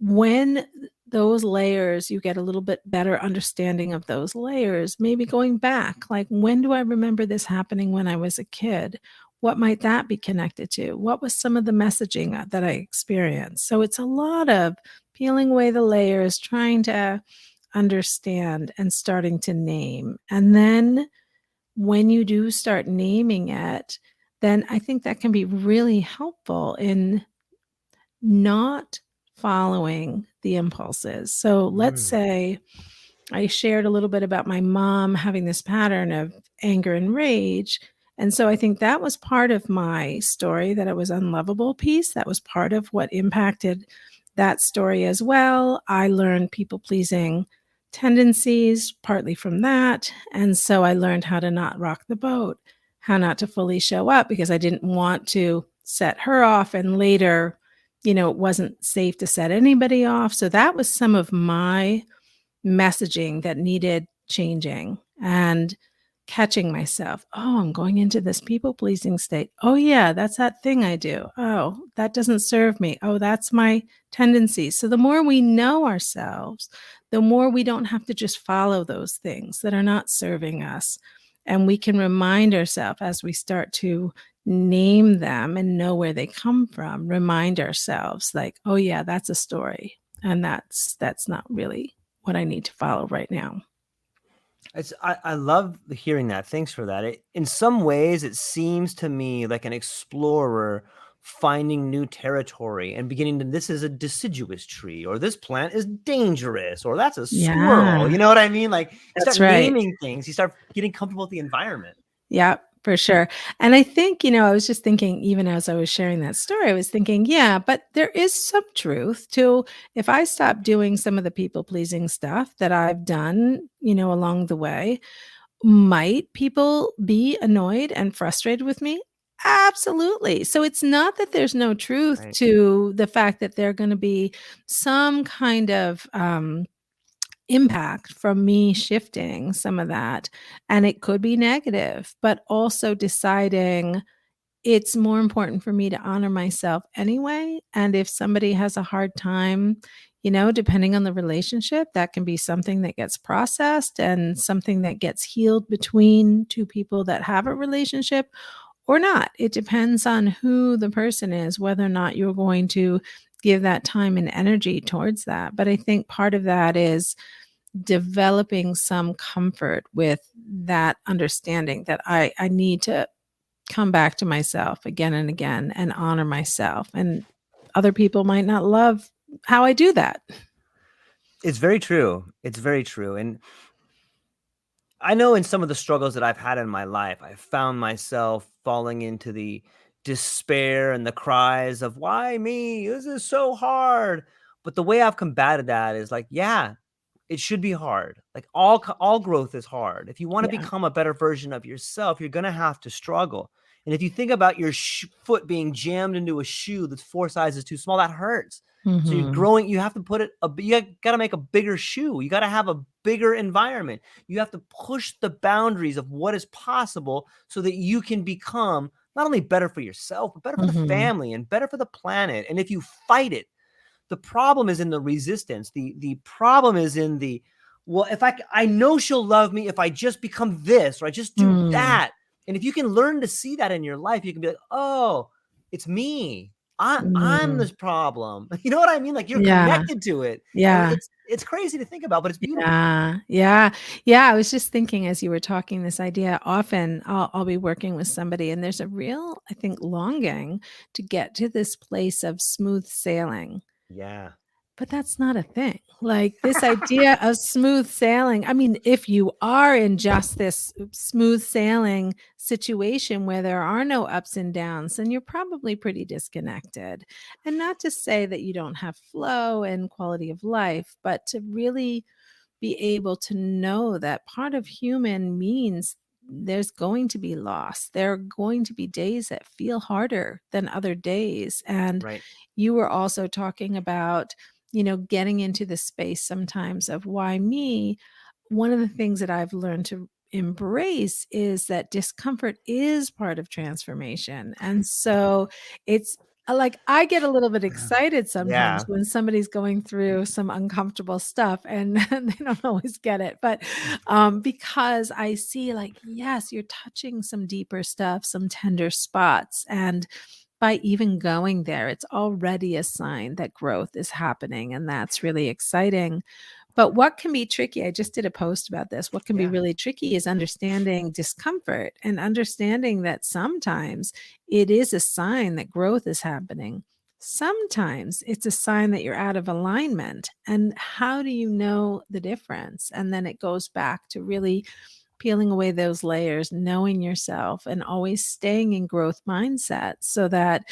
when those layers, you get a little bit better understanding of those layers, maybe going back, like, when do I remember this happening when I was a kid? What might that be connected to? What was some of the messaging that I experienced? So it's a lot of peeling away the layers, trying to understand and starting to name. And then when you do start naming it, then I think that can be really helpful in not following the impulses. So let's Mm, say I shared a little bit about my mom having this pattern of anger and rage. And so I think that was part of my story, that it was unlovable piece. That was part of what impacted that story as well. I learned people pleasing tendencies partly from that. And so I learned how to not rock the boat, how not to fully show up because I didn't want to set her off. And later, it wasn't safe to set anybody off. So that was some of my messaging that needed changing and catching myself. Oh, I'm going into this people pleasing state. Oh, yeah, that's that thing I do. Oh, that doesn't serve me. Oh, that's my tendency. So the more we know ourselves, the more we don't have to just follow those things that are not serving us. And we can remind ourselves as we start to name them and know where they come from, remind ourselves like, oh yeah, that's a story. And that's not really what I need to follow right now. I love hearing that. Thanks for that. In some ways, it seems to me like an explorer finding new territory and beginning to, this is a deciduous tree, or this plant is dangerous, or that's a squirrel. Yeah, You know what I mean? Like you start that's right. naming things, you start getting comfortable with the environment. Yeah, for sure. And I think, I was just thinking, even as I was sharing that story, I was thinking, yeah, but there is some truth to if I stop doing some of the people pleasing stuff that I've done, along the way, might people be annoyed and frustrated with me? Absolutely. So it's not that there's no truth Right. to the fact that there are going to be some kind of impact from me shifting some of that. And it could be negative, but also deciding it's more important for me to honor myself anyway. And if somebody has a hard time, depending on the relationship, that can be something that gets processed and something that gets healed between two people that have a relationship or not. It depends on who the person is, whether or not you're going to give that time and energy towards that. But I think part of that is developing some comfort with that understanding that I need to come back to myself again and again and honor myself. And other people might not love how I do that. It's very true. It's very true. And I know in some of the struggles that I've had in my life, I found myself falling into the despair and the cries of, why me? This is so hard. But the way I've combated that is like, yeah, it should be hard. Like all growth is hard. If you want to Yeah. become a better version of yourself, you're going to have to struggle. And if you think about your foot being jammed into a shoe that's 4 sizes too small, that hurts. So you're Mhm. growing, you have to put it, you got to make a bigger shoe. You got to have a bigger environment. You have to push the boundaries of what is possible so that you can become not only better for yourself, but better for the Mhm. family and better for the planet. And if you fight it, the problem is in the resistance. The problem is in the, well, if I know she'll love me if I just become this, or I just do Mm. that. And if you can learn to see that in your life, you can be like, oh, it's me. I'm Mm. this problem. You know what I mean? Like you're Yeah. connected to it. And Yeah. it's crazy to think about, but it's beautiful. Yeah. Yeah. Yeah. I was just thinking as you were talking this idea, often I'll be working with somebody and there's a real, I think, longing to get to this place of smooth sailing. Yeah. But that's not a thing. Like, this idea of smooth sailing, I mean, if you are in just this smooth sailing situation where there are no ups and downs, then you're probably pretty disconnected. And not to say that you don't have flow and quality of life, but to really be able to know that part of human means there's going to be loss. There are going to be days that feel harder than other days. And Right. you were also talking about, getting into the space sometimes of why me. One of the things that I've learned to embrace is that discomfort is part of transformation. And so it's like I get a little bit excited sometimes Yeah. when somebody's going through some uncomfortable stuff and they don't always get it. But because I see, like, yes, you're touching some deeper stuff, some tender spots. And by even going there, it's already a sign that growth is happening. And that's really exciting. But what can be tricky, I just did a post about this. What can be Yeah. really tricky is understanding discomfort and understanding that sometimes it is a sign that growth is happening. Sometimes it's a sign that you're out of alignment. And how do you know the difference? And then it goes back to really peeling away those layers, knowing yourself, and always staying in growth mindset so that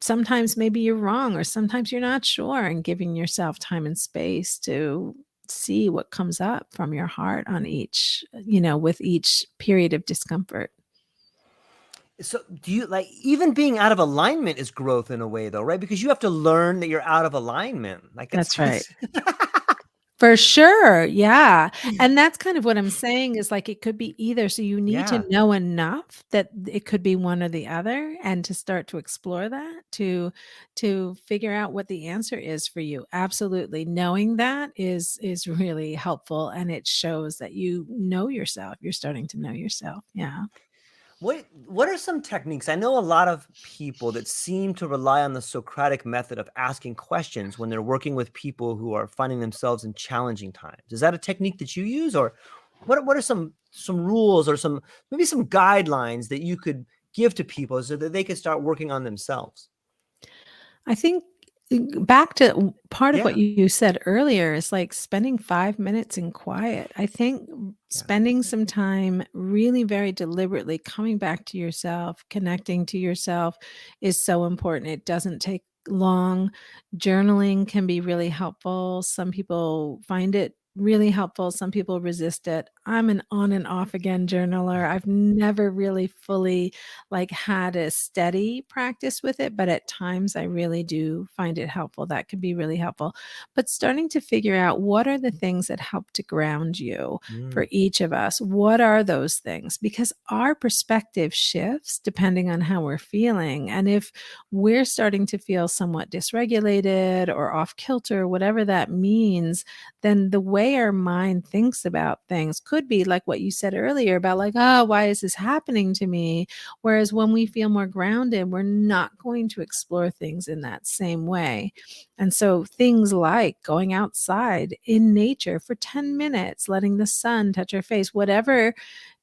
sometimes maybe you're wrong or sometimes you're not sure, and giving yourself time and space to see what comes up from your heart on each, with each period of discomfort. So do you like, even being out of alignment is growth in a way though, right? Because you have to learn that you're out of alignment. Like That's right. it's For sure. Yeah. And that's kind of what I'm saying is like it could be either. So you need to yeah. know enough that it could be one or the other and to start to explore that to figure out what the answer is for you. Absolutely. Knowing that is really helpful and it shows that you know yourself. You're starting to know yourself. Yeah. What are some techniques? I know a lot of people that seem to rely on the Socratic method of asking questions when they're working with people who are finding themselves in challenging times. Is that a technique that you use, or what are some rules or maybe some guidelines that you could give to people so that they can start working on themselves? I think back to part of what Yeah. you said earlier is like spending 5 minutes in quiet. I think Yeah. spending some time really very deliberately coming back to yourself, connecting to yourself is so important. It doesn't take long. Journaling can be really helpful. Some people find it really helpful. Some people resist it. I'm an on and off again journaler. I've never really fully like had a steady practice with it, but at times I really do find it helpful. That can be really helpful. But starting to figure out what are the things that help to ground you for Mm. each of us. What are those things? Because our perspective shifts depending on how we're feeling. And if we're starting to feel somewhat dysregulated or off kilter, whatever that means, then the way our mind thinks about things could be like what you said earlier about, like, oh, why is this happening to me? Whereas when we feel more grounded, we're not going to explore things in that same way. And so things like going outside in nature for 10 minutes, letting the sun touch our face, whatever,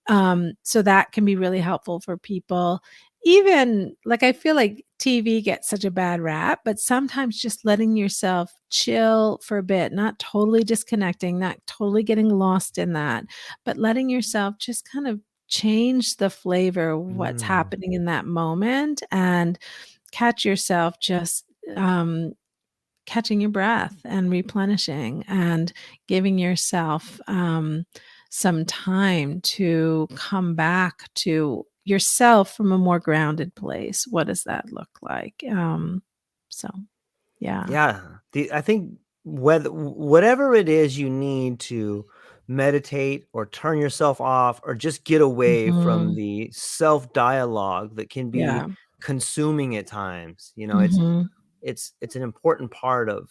so that can be really helpful for people. Even like I feel like TV gets such a bad rap, but sometimes just letting yourself chill for a bit, not totally disconnecting, not totally getting lost in that, but letting yourself just kind of change the flavor of what's Mm. happening in that moment and catch yourself just catching your breath and replenishing and giving yourself some time to come back to yourself from a more grounded place. What does that look like? So, yeah. Yeah. I think whatever it is you need to meditate or turn yourself off or just get away from Mhm. the self dialogue that can be Yeah. consuming at times, Mhm. it's an important part of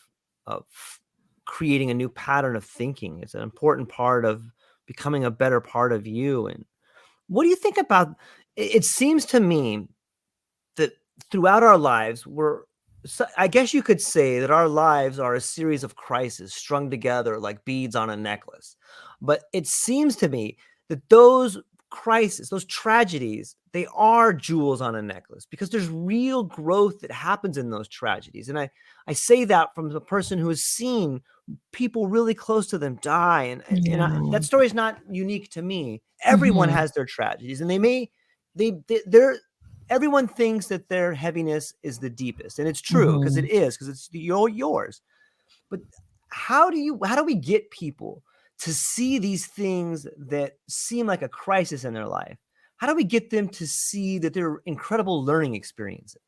creating a new pattern of thinking. It's an important part of becoming a better part of you. And what do you think about it seems to me that throughout our lives, I guess you could say that our lives are a series of crises strung together like beads on a necklace. But it seems to me that those crises, those tragedies, they are jewels on a necklace because there's real growth that happens in those tragedies. And I say that from the person who has seen people really close to them die. That Yeah. story is not unique to me. Everyone Mhm. has their tragedies, and they're everyone thinks that their heaviness is the deepest, and it's true because Mhm. it's yours. But how do we get people to see these things that seem like a crisis in their life? How do we get them to see that they're incredible learning experiences?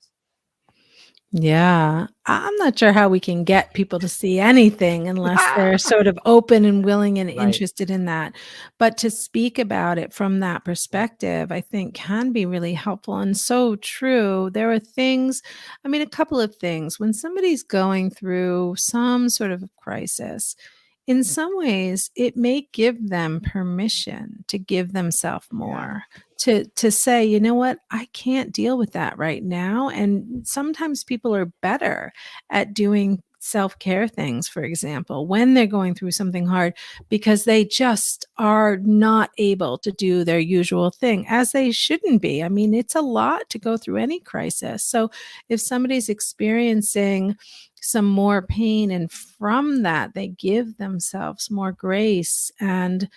Yeah. I'm not sure how we can get people to see anything unless they're sort of open and willing and Right. interested in that. But to speak about it from that perspective, I think can be really helpful and so true. There are things, I mean, a couple of things. When somebody's going through some sort of crisis, in some ways, it may give them permission to give themselves Yeah. more, to say, "You know what? I can't deal with that right now." And sometimes people are better at doing self-care things, for example, when they're going through something hard because they just are not able to do their usual thing, as they shouldn't be. I mean, it's a lot to go through any crisis. So if somebody's experiencing some more pain and from that they give themselves more grace and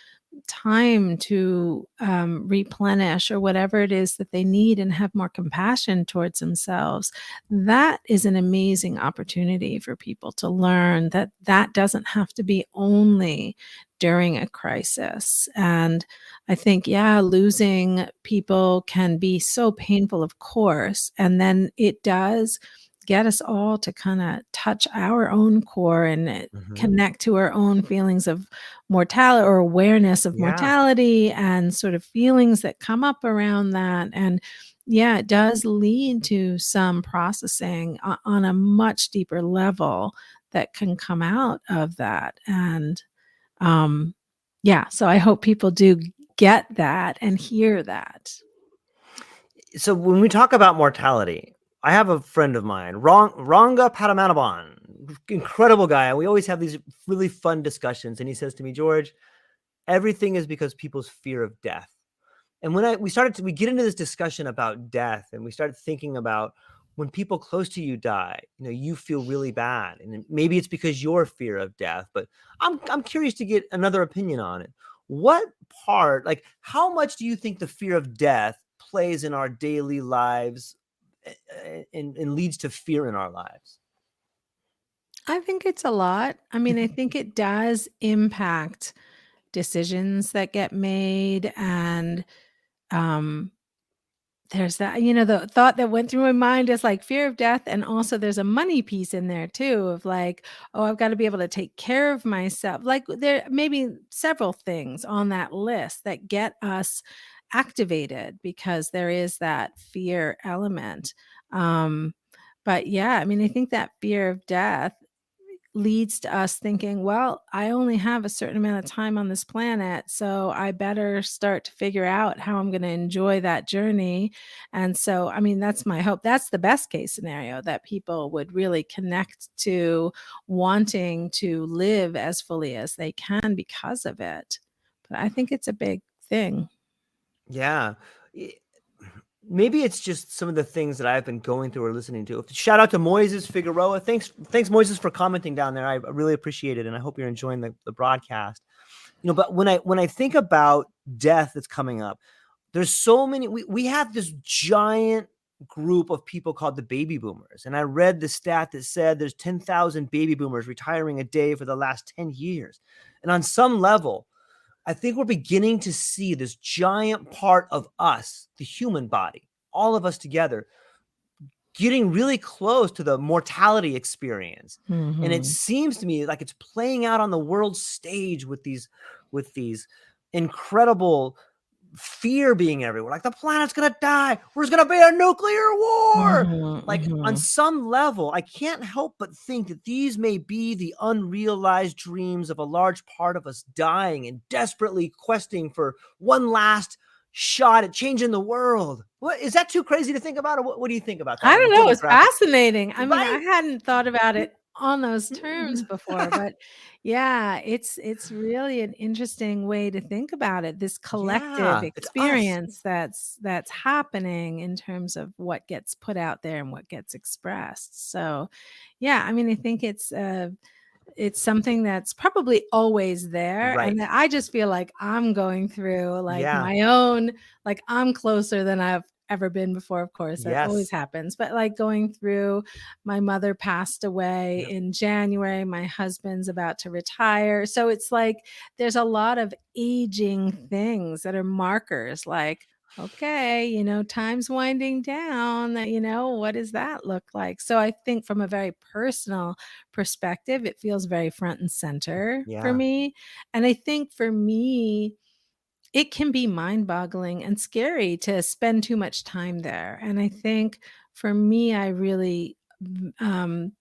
time to replenish or whatever it is that they need and have more compassion towards themselves, that is an amazing opportunity for people to learn that that doesn't have to be only during a crisis. And I think, yeah, losing people can be so painful, of course, and then it does get us all to kind of touch our own core and Hmm. connect to our own feelings of mortality or awareness of Yeah. mortality and sort of feelings that come up around that. And yeah, it does lead to some processing on a much deeper level that can come out of that. And yeah, so I hope people do get that and hear that. So when we talk about mortality, I have a friend of mine, Ranga Padmanabhan, incredible guy. And we always have these really fun discussions. And he says to me, George, everything is because people's fear of death. And when we get into this discussion about death, and we start thinking about when people close to you die, you feel really bad, and maybe it's because your fear of death. But I'm curious to get another opinion on it. What part, like, how much do you think the fear of death plays in our daily lives, and leads to fear in our lives? I think it's a lot. I mean, I think it does impact decisions that get made, and um there's that, the thought that went through my mind is like fear of death. And also there's a money piece in there too of like, oh, I've got to be able to take care of myself. Like there may be several things on that list that get us activated because there is that fear element. Um, but yeah, I mean, I think that fear of death leads to us thinking, well, I only have a certain amount of time on this planet, so I better start to figure out how I'm going to enjoy that journey. And so, I mean, that's my hope. That's the best case scenario, that people would really connect to wanting to live as fully as they can because of it. But I think it's a big thing. Yeah. Maybe it's just some of the things that I've been going through or listening to. Shout out to Moises Figueroa. Thanks, Moises, for commenting down there. I really appreciate it, and I hope you're enjoying the broadcast. But when I think about death that's coming up, there's so many. We have this giant group of people called the baby boomers, and I read the stat that said there's 10,000 baby boomers retiring a day for the last 10 years, and on some level, I think we're beginning to see this giant part of us, the human body, all of us together, getting really close to the mortality experience. And it Mhm. seems to me like it's playing out on the world stage with these incredible fear being everywhere. Like, the planet's gonna die. There's gonna be a nuclear war. Mhm. Like, on Mhm. some level, I can't help but think that these may be the unrealized dreams of a large part of us dying and desperately questing for one last shot at changing the world. What is that too crazy to think about, or what do you think about I that don't before know, we it's wrap up? fascinating. I mean, I Right? hadn't thought about it on those terms before, but yeah, it's really an interesting way to think about it. This collective Yeah, it's us. experience that's happening in terms of what gets put out there and what gets expressed. So, yeah, I mean, I think it's something that's probably always there, and Right. that I just feel like I'm going through, like, Yeah. my own, like, I'm closer than I've ever been before, of course, that always Yes. happens, but, like, going through, my mother passed away Yep. in January, my husband's about to retire, so it's like there's a lot of aging things that are markers, like, "Okay, time's winding down, what does that look like?" So I think from a very personal perspective, it feels very front and center for Yeah. me. And I think for me, it can be mind-boggling and scary to spend too much time there. And I think for me, I really, I'm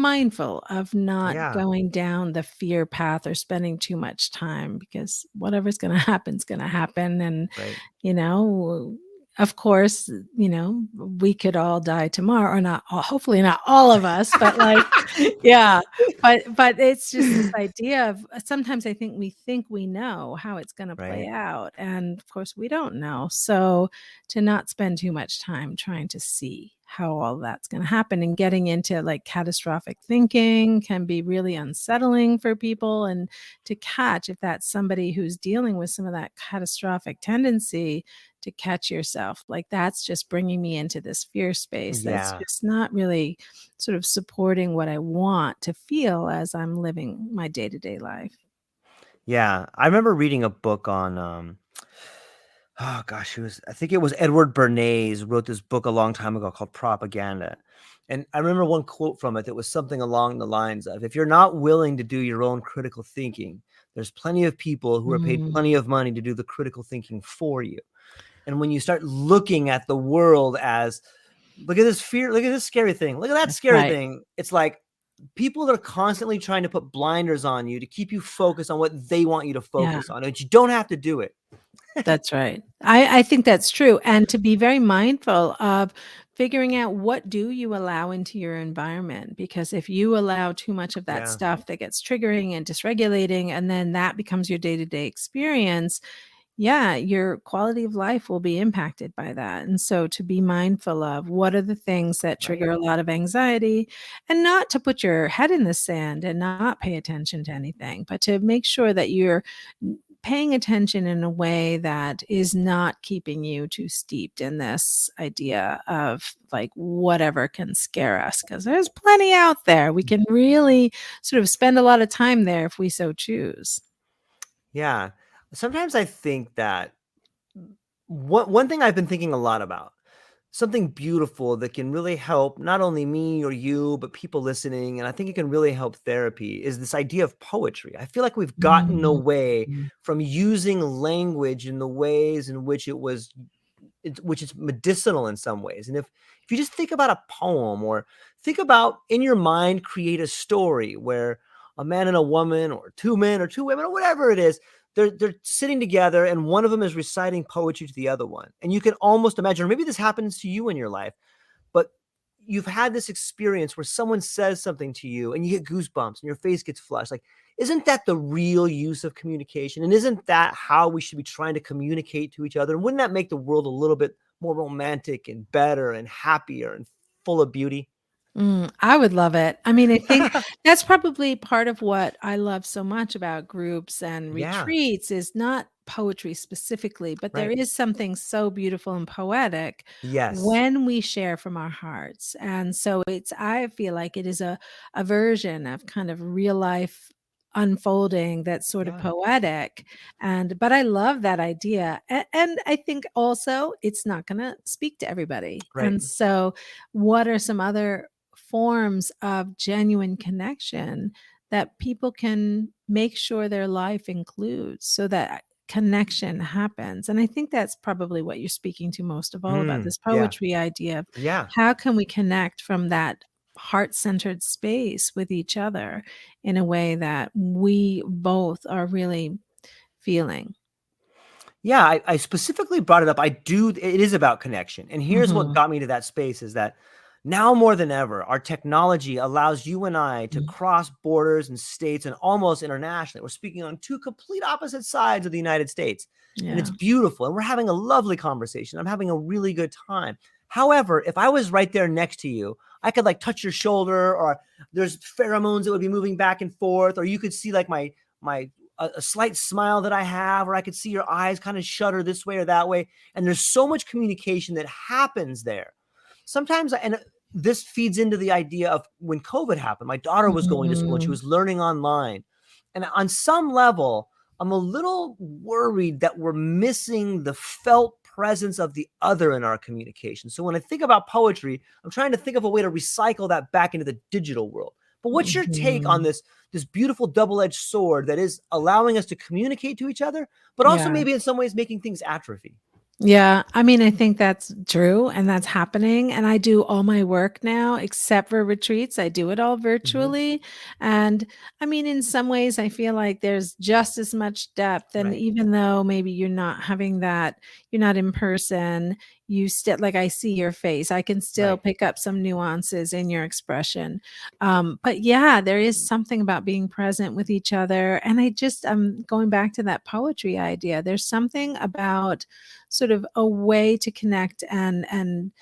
mindful of not Yeah. going down the fear path or spending too much time, because whatever's going to happen is going to happen. And Right. you know, of course, we could all die tomorrow, or not, hopefully not all of us, but like, yeah, but it's just this idea of, sometimes I think we know how it's going to play Right. out. And of course, we don't know. So to not spend too much time trying to see how all that's going to happen, and getting into like catastrophic thinking can be really unsettling for people. And to catch, if that's somebody who's dealing with some of that catastrophic tendency, to catch yourself, like, that's just bringing me into this fear space that's Yeah. just not really sort of supporting what I want to feel as I'm living my day-to-day life. Yeah. I remember reading a book on oh gosh, I think it was Edward Bernays wrote this book a long time ago called Propaganda. And I remember one quote from it that was something along the lines of, if you're not willing to do your own critical thinking, there's plenty of people who are paid plenty Mm, of money to do the critical thinking for you. And when you start looking at the world as, look at this fear, look at this scary thing, look at that scary right. thing, it's like people are constantly trying to put blinders on you to keep you focused on what they want you to Yeah. focus on. But you don't have to do it. That's right. I think that's true, and to be very mindful of figuring out what do you allow into your environment, because if you allow too much of that Yeah. stuff that gets triggering and dysregulating, and then that becomes your day-to-day experience, yeah, your quality of life will be impacted by that. And so to be mindful of what are the things that Right. trigger a lot of anxiety, and not to put your head in the sand and not pay attention to anything, but to make sure that you're paying attention in a way that is not keeping you too steeped in this idea of like whatever can scare us, because there's plenty out there. We can really sort of spend a lot of time there if we so choose. Yeah. Sometimes I think that one thing I've been thinking a lot about, something beautiful that can really help not only me or you, but people listening, and I think it can really help therapy, is this idea of poetry. I feel like we've gotten Mhm. away from using language in the ways in which which is medicinal in some ways. And if you just think about a poem, or think about in your mind, create a story where a man and a woman, or two men or two women, or whatever it is, they're sitting together and one of them is reciting poetry to the other one. And you can almost imagine, or maybe this happens to you in your life, but you've had this experience where someone says something to you and you get goosebumps and your face gets flushed. Like, isn't that the real use of communication? And isn't that how we should be trying to communicate to each other? And wouldn't that make the world a little bit more romantic and better and happier and full of beauty? I would love it. I mean, I think that's probably part of what I love so much about groups and Yeah, retreats is not poetry specifically, but there right. is something so beautiful and poetic Yes. when we share from our hearts. And so I feel like it is a version of kind of real life unfolding that's sort of Yeah, poetic. But I love that idea. And I think also it's not going to speak to everybody. right. And so what are some other forms of genuine connection that people can make sure their life includes so that connection happens? And I think that's probably what you're speaking to most of all, about this Yeah, poetry idea of yeah. how can we connect from that heart-centered space with each other in a way that we both are really feeling. Yeah, I specifically brought it up. It is about connection. And here's what Mhm. got me to that space is that now more than ever, our technology allows you and I to Mhm. cross borders and states and almost internationally. We're speaking on two complete opposite sides of the United States. And it's Yeah. beautiful. And we're having a lovely conversation. I'm having a really good time. However, if I was right there next to you, I could like touch your shoulder, or there's pheromones that would be moving back and forth, or you could see like my a slight smile that I have, or I could see your eyes kind of shudder this way or that way. And there's so much communication that happens there. Sometimes, and this feeds into the idea of when COVID happened, my daughter was going to school and she Mhm. was learning online. And on some level, I'm a little worried that we're missing the felt presence of the other in our communication. So when I think about poetry, I'm trying to think of a way to recycle that back into the digital world. But what's your take on Mhm. this beautiful double-edged sword that is allowing us to communicate to each other, but also Yeah. maybe in some ways making things atrophy? Yeah, I mean, I think that's true and that's happening. And I do all my work now, except for retreats. I do it all Mhm. virtually. And I mean, in some ways, I feel like there's just as much depth. And Right. even though maybe you're not having that, you're not in person, you still, like, I see your face, I can still Right. pick up some nuances in your expression. But yeah, there is something about being present with each other. And I'm going back to that poetry idea. There's something about sort of a way to connect and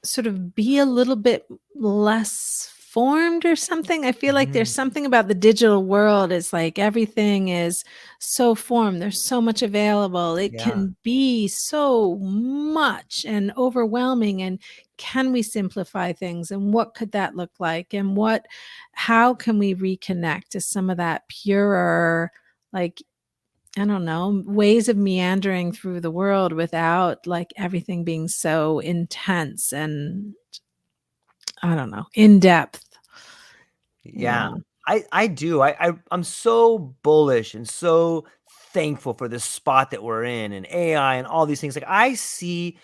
sort of be a little bit less formed or something. I feel like there's Mhm. something about the digital world. It's like everything is so formed. There's so much available. It Yeah. can be so much and overwhelming. And can we simplify things? And what could that look like? And how can we reconnect to some of that purer, like, I don't know, ways of meandering through the world without like everything being so intense and I don't know, in depth. Yeah. Yeah. I do. I'm so bullish and so thankful for this spot that we're in, and AI and all these things. Like, I see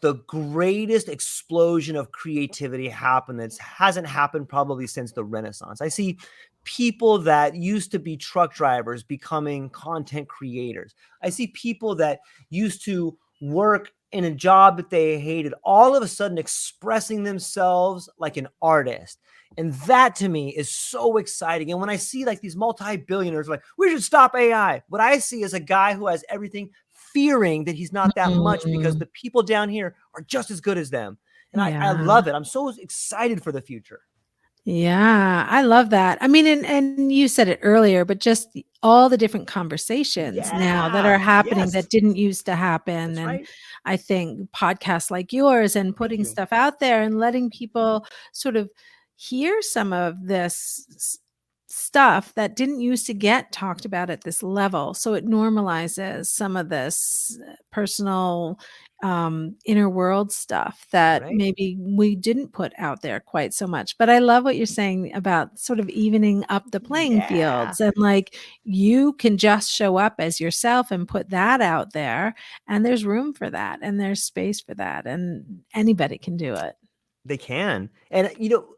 the greatest explosion of creativity happen that hasn't happened probably since the Renaissance. I see people that used to be truck drivers becoming content creators. I see people that used to work in a job that they hated all of a sudden expressing themselves like an artist. And that to me is so exciting. And when I see like these multi-billionaires like, we should stop AI, what I see is a guy who has everything fearing that he's not that much because Mm, the people down here are just as good as them. And I yeah. love it. I'm so excited for the future. Yeah, I love that. I mean, and you said it earlier, but just all the different conversations now that Yeah. are happening Yes. that didn't used to happen. That's And right. I think podcasts like yours and Thank putting you. stuff out there and letting people sort of hear some of this stuff that didn't used to get talked about at this level. So it normalizes some of this personal inner world stuff that Right. maybe we didn't put out there quite so much. But I love what you're saying about sort of evening up the playing Yeah. fields and like you can just show up as yourself and put that out there. And there's room for that and there's space for that. And anybody can do it. They can. And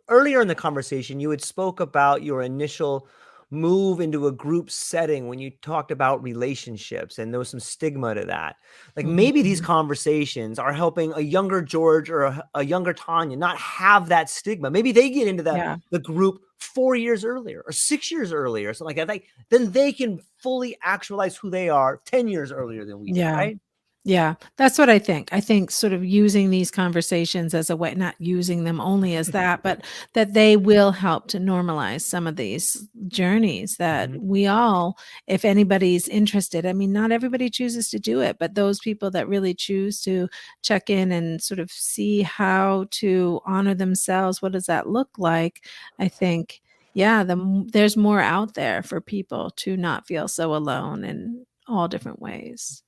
earlier in the conversation, you had spoke about your initial move into a group setting when you talked about relationships and there was some stigma to that. Like maybe these Mhm. conversations are helping a younger George or a younger Tanya not have that stigma. Maybe they get into Yeah. the group 4 years earlier or 6 years earlier or something like that. Then they can fully actualize who they are 10 years earlier than we did, Yeah. right? Yeah, that's what I think. I think sort of using these conversations as a way, not using them only as that, but that they will help to normalize some of these journeys that Mhm. we all, if anybody's interested, I mean, not everybody chooses to do it, but those people that really choose to check in and sort of see how to honor themselves, what does that look like? I think, yeah, there's more out there for people to not feel so alone in all different ways.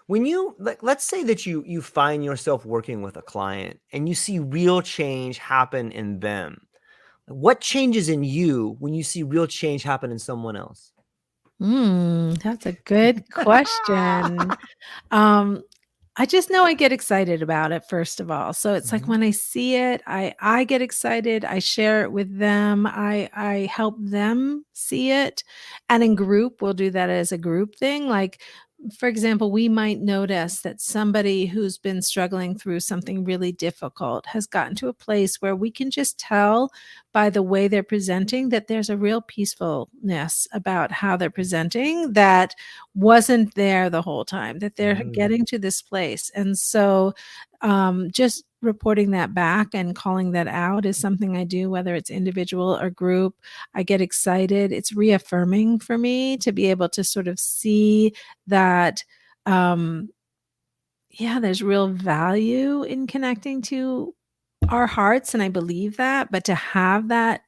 When you let's say that you find yourself working with a client and you see real change happen in them. What changes in you when you see real change happen in someone else? That's a good question. Um, I just know I get excited about it, first of all. So it's like Mhm. when I see it, I get excited. I share it with them. I help them see it. And in group, we'll do that as a group thing. Like, for example, we might notice that somebody who's been struggling through something really difficult has gotten to a place where we can just tell by the way they're presenting that there's a real peacefulness about how they're presenting that wasn't there the whole time, that they're Mm. getting to this place. And so, just reporting that back and calling that out is something I do, whether it's individual or group. I get excited. It's reaffirming for me to be able to sort of see that, um, yeah, there's real value in connecting to our hearts. And I believe that. But to have that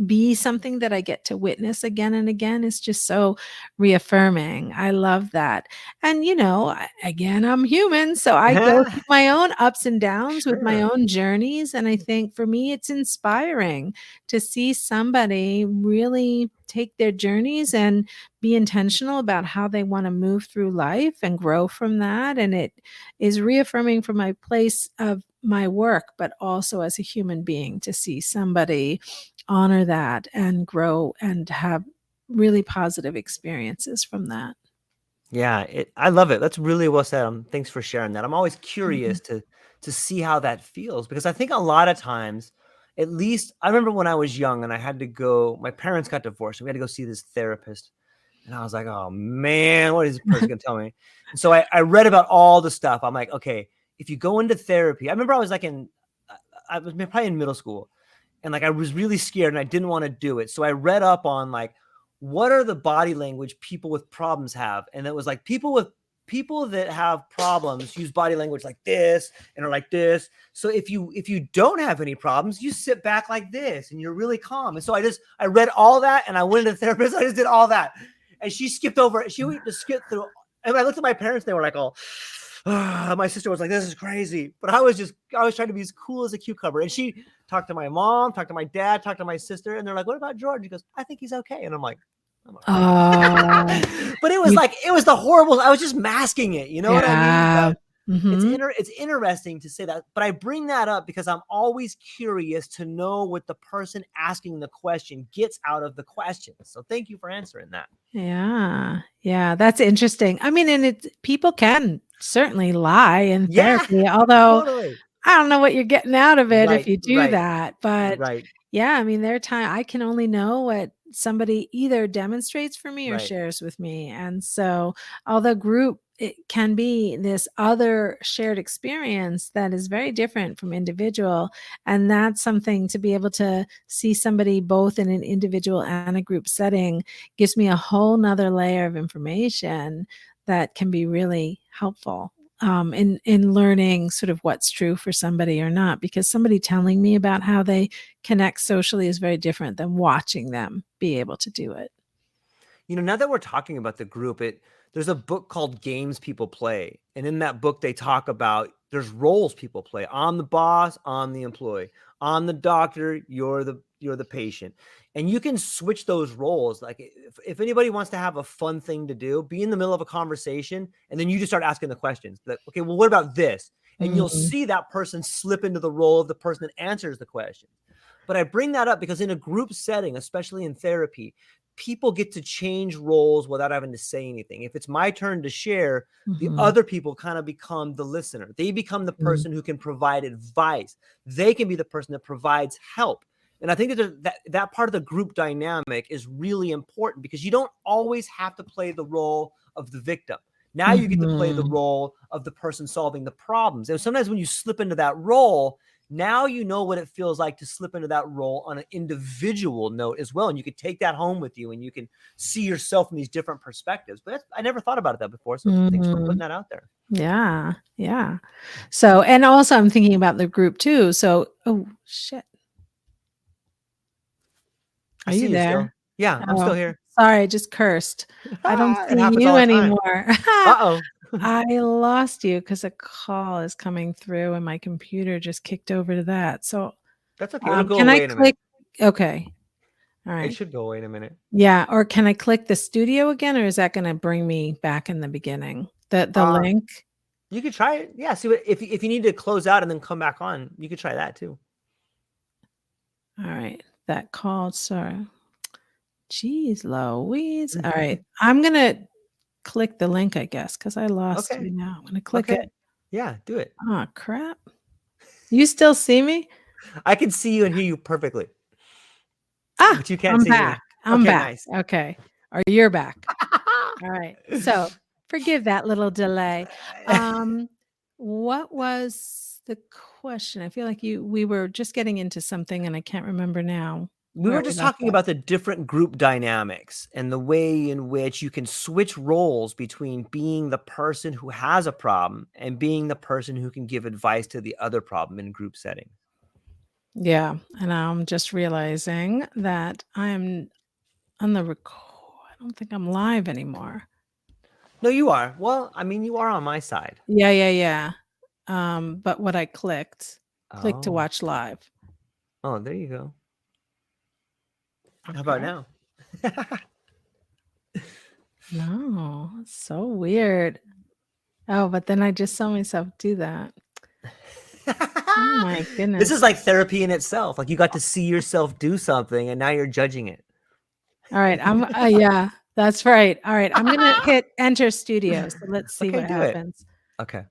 be something that I get to witness again and again is just so reaffirming. I love that. And, again, I'm human. So I go through my own ups and downs with my Sure. own journeys. And I think for me, it's inspiring to see somebody really take their journeys and be intentional about how they want to move through life and grow from that. And it is reaffirming from my place of my work, but also as a human being to see somebody honor that and grow and have really positive experiences from that. Yeah, I love it. That's really well said. Thanks for sharing that. I'm always Mhm. curious to see how that feels because I think a lot of times, at least I remember when I was young and I had to go, my parents got divorced and we had to go see this therapist. And I was like, oh man, what is this person gonna tell me? And so I read about all the stuff. I'm like, okay, if you go into therapy, I remember I was like I was probably in middle school and like I was really scared and I didn't want to do it. So I read up on like what are the body language people with problems have, and it was like people that have problems use body language like this and are like this. So if you don't have any problems, you sit back like this and you're really calm. And so I read all that and I went to the therapist. I just did all that, and she skipped over. She just skipped through. And I looked at my parents. They were like, "Oh." My sister was like, "This is crazy," but I was trying to be as cool as a cucumber. And she talked to my mom, talked to my dad, talked to my sister, and they're like, "What about George?" He goes, "I think he's okay," and I'm like, "I'm all right." Oh, But it was you like it was the horrible. I was just masking it. You know what I mean? yeah. But Mhm. it's interesting to say that. But I bring that up because I'm always curious to know what the person asking the question gets out of the question. So thank you for answering that. Yeah. Yeah, that's interesting. I mean, and it's people can certainly lie in Yeah, therapy, although totally. I don't know what you're getting out of it if Right, you do right, that, but right. Yeah, I mean, there are time I can only know what somebody either demonstrates for me or Right. shares with me. And so, although group it can be this other shared experience that is very different from individual, and that's something to be able to see somebody both in an individual and a group setting gives me a whole nother layer of information that can be really helpful. In learning sort of what's true for somebody or not, because somebody telling me about how they connect socially is very different than watching them be able to do it. Now that we're talking about the group, there's a book called Games People Play. And in that book, they talk about there's roles people play. I'm the boss, I'm the employee. I'm the doctor, you're the patient. And you can switch those roles. Like if anybody wants to have a fun thing to do, be in the middle of a conversation and then you just start asking the questions. Like, okay, well, what about this? And you'll Mm, see that person slip into the role of the person that answers the question. But I bring that up because in a group setting, especially in therapy, people get to change roles without having to say anything. If it's my turn to share, the mhm, other people kind of become the listener. They become the mm, person who can provide advice. They can be the person that provides help. And I think that part of the group dynamic is really important because you don't always have to play the role of the victim. Now you get to play the mhm, role of the person solving the problems. And sometimes when you slip into that role, now you know what it feels like to slip into that role on an individual note as well. And you can take that home with you and you can see yourself from these different perspectives. But I never thought about it that before. So thanks for putting mhm. that out there. Yeah, yeah. So, and also I'm thinking about the group too. So, oh shit, I are you see you still. there? Yeah, I'm Oh, still here. sorry, I just cursed. I don't It see happens all you the time. anymore. Uh oh. I lost you because a call is coming through and my computer just kicked over to that. So, That's okay. It'll go can I away in a minute. click? Okay. All It right. should go away in a minute. Yeah, or can I click the studio again, or is that gonna bring me back in the beginning? The Uh, link? you could try it. Yeah. See what if you need to close out and then come back on, you could try that too. Alright, that called sorry. Jeez Louise. Alright, I'm gonna click the link, I guess, because I lost Okay. you now. I'm gonna click it. Okay. Yeah. Do it. Oh crap. You still see me? I can see you and hear you perfectly, Ah, but you can't I'm see back. me. I'm Okay. back. Nice. Okay. Or you're back. Alright. So, forgive that little delay. Um, what was the question? I feel like we were just getting into something and I can't remember now We where were we just left talking off. about the different group dynamics and the way in which you can switch roles between being the person who has a problem and being the person who can give advice to the other problem in group setting. Yeah, and I'm just realizing that I'm on the record. I don't think I'm live anymore. No, you are. Well, I mean, you are on my side. Yeah, yeah, yeah. But what I click to Oh, watch live. oh, there you go. How about Okay. now? No, it's so weird. Oh, but then I just saw myself do that. Oh my This is goodness. like therapy in itself. Like you got to see yourself do something and now you're judging it. All right, yeah, that's right. All right, I'm gonna hit enter studio. So let's see Okay, what do it. happens. Okay.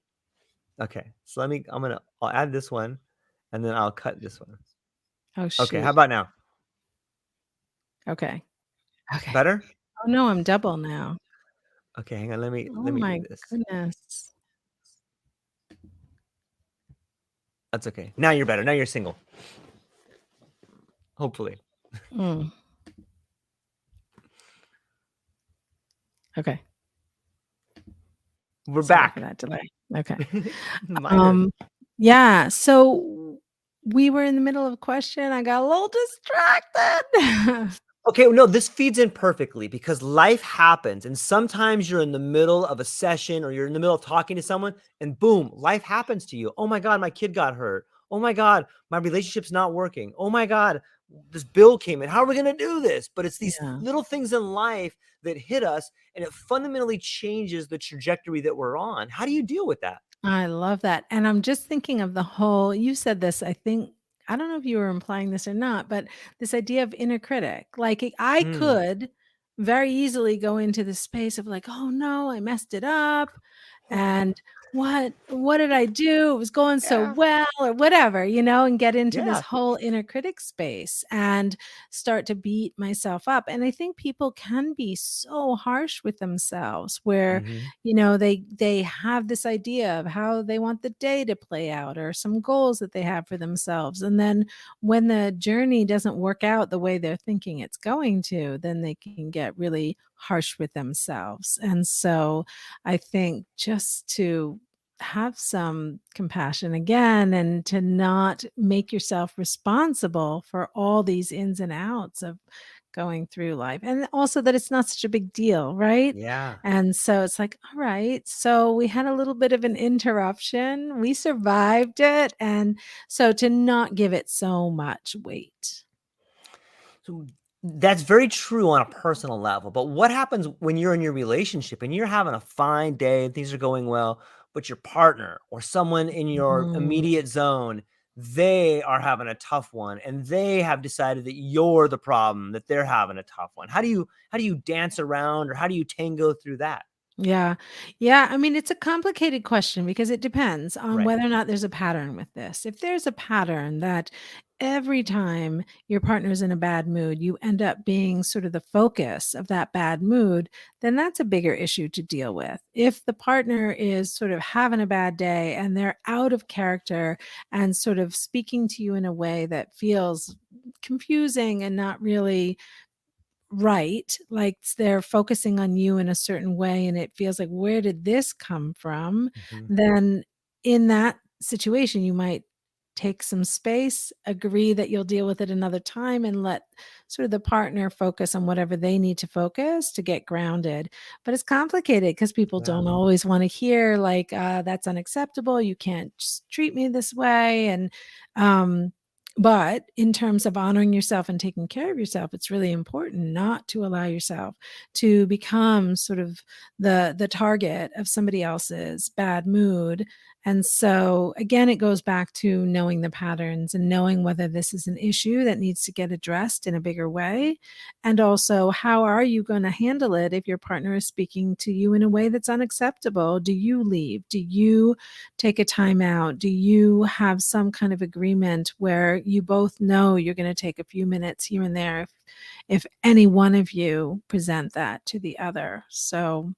Okay. So I'll add this one and then I'll cut this one. Oh Okay, how shoot. about now? Okay. Okay. Better? Oh no, I'm double now. Okay, hang on. Let me Oh let me do my this. goodness. That's okay. Now you're better. Now you're single. Hopefully. Mm, okay. We're Sorry for back. that delay. Okay. Minor. Um, yeah, so we were in the middle of a question. I got a little distracted. Okay, no, this feeds in perfectly because life happens. And sometimes you're in the middle of a session or you're in the middle of talking to someone, and boom, life happens to you. Oh my God, my kid got hurt. Oh my God, my relationship's not working. Oh my God, this bill came in. How are we going to do this? But it's these Yeah. little things in life that hit us, and it fundamentally changes the trajectory that we're on. How do you deal with that? I love that. And I'm just thinking of the whole you said this, I think I don't know if you were implying this or not, but this idea of inner critic. Like I Mm, could very easily go into the space of like, "Oh no, I messed it up." And what did I do? It was going so Yeah. well or whatever, and get into this Yeah. whole inner critic space and start to beat myself up. And I think people can be so harsh with themselves where, Mhm. they have this idea of how they want the day to play out or some goals that they have for themselves. And then when the journey doesn't work out the way they're thinking it's going to, then they can get really harsh with themselves. And so I think just to have some compassion again and to not make yourself responsible for all these ins and outs of going through life. And also that it's not such a big deal, right? Yeah. And so it's like, all right, so we had a little bit of an interruption. We survived it. And so to not give it so much weight. So that's very true on a personal level. But what happens when you're in your relationship and you're having a fine day and things are going well, but your partner or someone in your Mm. immediate zone, they are having a tough one and they have decided that you're the problem, that they're having a tough one. How do you dance around or how do you tango through that? Yeah. Yeah. I mean, it's a complicated question because it depends on Right. whether or not there's a pattern with this. If there's a pattern that every time your partner's in a bad mood, you end up being sort of the focus of that bad mood, then that's a bigger issue to deal with. If the partner is sort of having a bad day and they're out of character and sort of speaking to you in a way that feels confusing and not really right, like they're focusing on you in a certain way and it feels like, "Where did this come from?" Mhm. Then in that situation, you might take some space, agree that you'll deal with it another time, and let sort of the partner focus on whatever they need to focus to get grounded. But it's complicated because people Yeah. don't always wanna hear like, "That's unacceptable, you can't just treat me this way," and, um but in terms of honoring yourself and taking care of yourself, it's really important not to allow yourself to become sort of the target of somebody else's bad mood. And so again, it goes back to knowing the patterns and knowing whether this is an issue that needs to get addressed in a bigger way. And also, how are you going to handle it if your partner is speaking to you in a way that's unacceptable? Do you leave? Do you take a time out? Do you have some kind of agreement where you both know you're going to take a few minutes here and there if any one of you present that to the other? So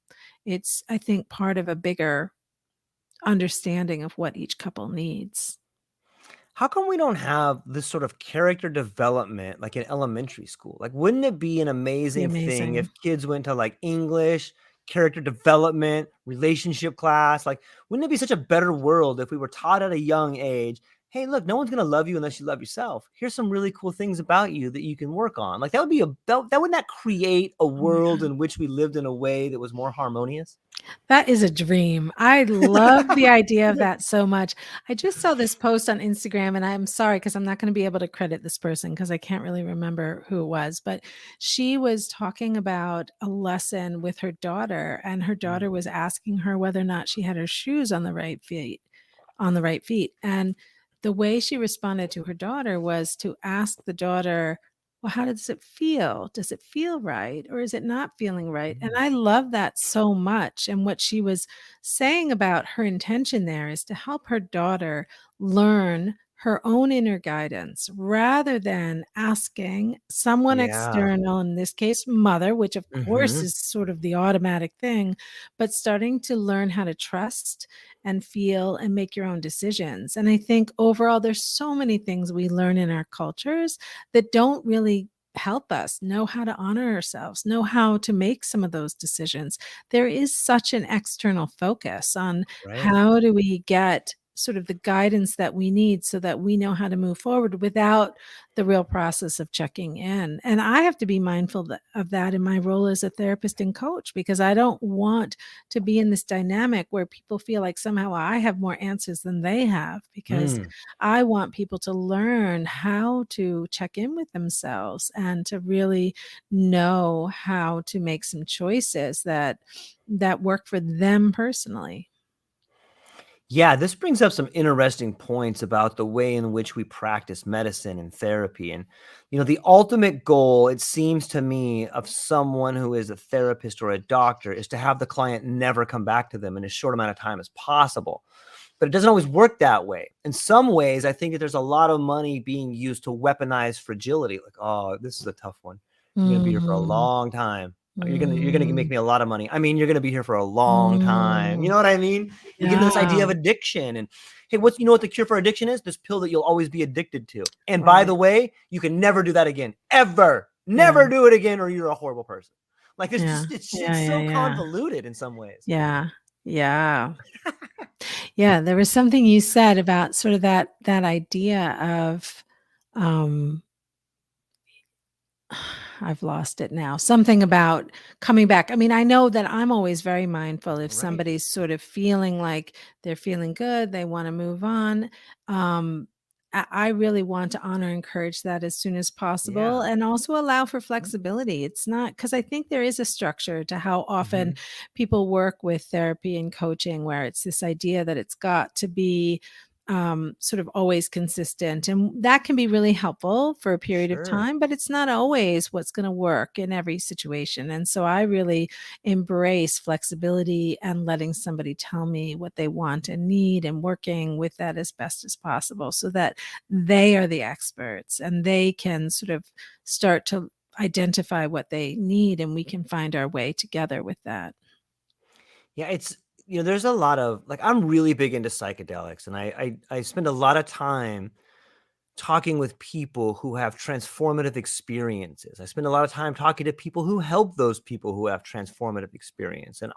it's, I think, part of a bigger understanding of what each couple needs. How come we don't have this sort of character development like in elementary school? Like, wouldn't it be an Be amazing thing amazing. if kids went to like English, character development, relationship class? Like, wouldn't it be such a better world if we were taught at a young age? Hey, look, no one's gonna love you unless you love yourself. Here's some really cool things about you that you can work on. Like, that would be that wouldn't that create a world in which we lived in a way that was more harmonious? That is a dream. I love the idea of that so much. I just saw this post on Instagram, and I'm sorry because I'm not going to be able to credit this person because I can't really remember who it was, but she was talking about a lesson with her daughter, and her Mm, daughter was asking her whether or not she had her shoes on the right feet. And the way she responded to her daughter was to ask the daughter, well, how does it feel? Does it feel right? Or is it not feeling right? And mm. I love that so much. And what she was saying about her intention there is to help her daughter learn her own inner guidance rather than asking someone Yeah. external, in this case, mother, which of course Mhm. is sort of the automatic thing, but starting to learn how to trust and feel and make your own decisions. And I think overall, there's so many things we learn in our cultures that don't really help us know how to honor ourselves, know how to make some of those decisions. There is such an external focus on Right. how do we get sort of the guidance that we need so that we know how to move forward without the real process of checking in. And I have to be mindful of that in my role as a therapist and coach because I don't want to be in this dynamic where people feel like somehow I have more answers than they have because Mm. I want people to learn how to check in with themselves and to really know how to make some choices that work for them personally. Yeah, this brings up some interesting points about the way in which we practice medicine and therapy. And, the ultimate goal, it seems to me, of someone who is a therapist or a doctor is to have the client never come back to them in as short amount of time as possible. But it doesn't always work that way. In some ways, I think that there's a lot of money being used to weaponize fragility. Like, oh, this is a tough one. You're gonna be here for a Mm, long time. You're gonna make mm, me a lot of money. I mean, you're gonna be here for a long time. You mm. know what I mean? We get into this idea Yeah, of addiction, and hey, what the cure for addiction is? This pill that you'll always be addicted to. And by right. the way, you can never do that again. Ever. Yeah, Never do it again, or you're a horrible person. Like it's yeah, just it's yeah, yeah, so yeah, convoluted in some ways. yeah, yeah. Yeah, there was something you said about sort of that idea of, um I've lost it now. Something about coming back. I mean, I know that I'm always very mindful if Right. somebody's sort of feeling like they're feeling good, they want to move on. Um, I really want to honor, encourage that as soon as possible Yeah. and also allow for Mhm. flexibility. It's not because I think there is a structure to how often Mhm. people work with therapy and coaching, where it's this idea that it's got to be sort of always consistent. And that can be really helpful for a period of Sure. time, but it's not always what's going to work in every situation. And so I really embrace flexibility and letting somebody tell me what they want and need and working with that as best as possible so that they are the experts and they can sort of start to identify what they need and we can find our way together with that. Yeah, there's a lot of like I'm really big into psychedelics, and I spend a lot of time talking with people who have transformative experiences. I spend a lot of time talking to people who help those people who have transformative experience. And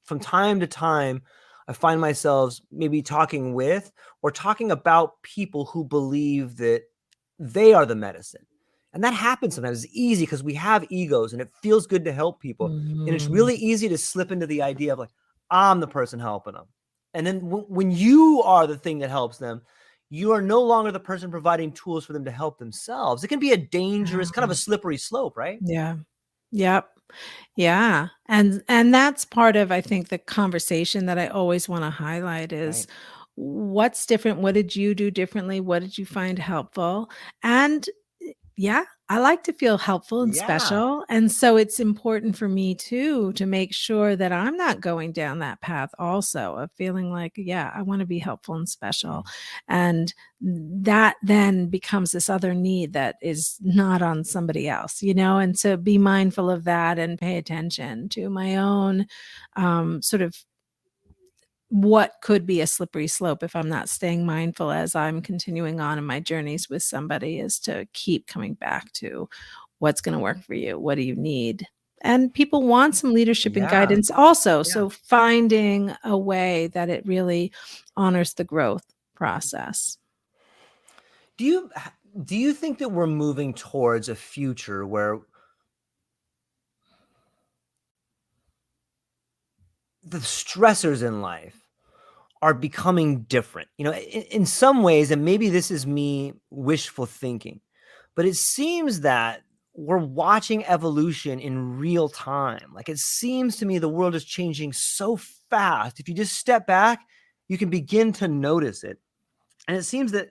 from time to time, I find myself maybe talking with or talking about people who believe that they are the medicine. And that happens sometimes. It's easy because we have egos and it feels good to help people. And it's Mhm. really easy to slip into the idea of like, I'm the person helping them. And then when you are the thing that helps them, you are no longer the person providing tools for them to help themselves. It can be a dangerous, kind of a slippery slope, right? Yeah. Yep. Yeah. And that's part of I think the conversation that I always want to highlight is Right. what's different? What did you do differently? What did you find helpful? And yeah, I like to feel helpful and Yeah. special. And so it's important for me too to make sure that I'm not going down that path also of feeling like, yeah, I want to be helpful and special. And that then becomes this other need that is not on somebody else, and to be mindful of that and pay attention to my own sort of what could be a slippery slope if I'm not staying mindful as I'm continuing on in my journeys with somebody is to keep coming back to what's going to work for you. What do you need? And people want some leadership and Yeah. guidance also. Yeah. So finding a way that it really honors the growth process. Do you do you think that we're moving towards a future where the stressors in life are becoming different? In some ways, and maybe this is me wishful thinking, but it seems that we're watching evolution in real time. Like it seems to me the world is changing so fast. If you just step back, you can begin to notice it. And it seems that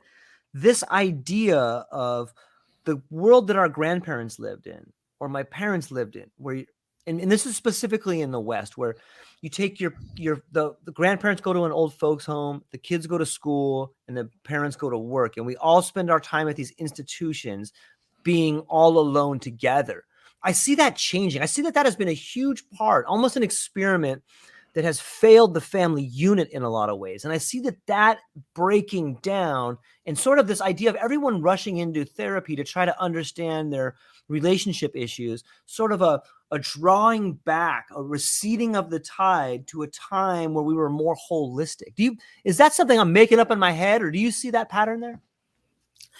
this idea of the world that our grandparents lived in or my parents lived in, and this is specifically in the West, where you take the grandparents go to an old folks home, the kids go to school, and the parents go to work, and we all spend our time at these institutions being all alone together. I see that changing. I see that has been a huge part, almost an experiment that has failed the family unit in a lot of ways. And I see that breaking down and sort of this idea of everyone rushing into therapy to try to understand their relationship issues, sort of a drawing back, a receding of the tide to a time where we were more holistic. Is that something I'm making up in my head, or do you see that pattern there?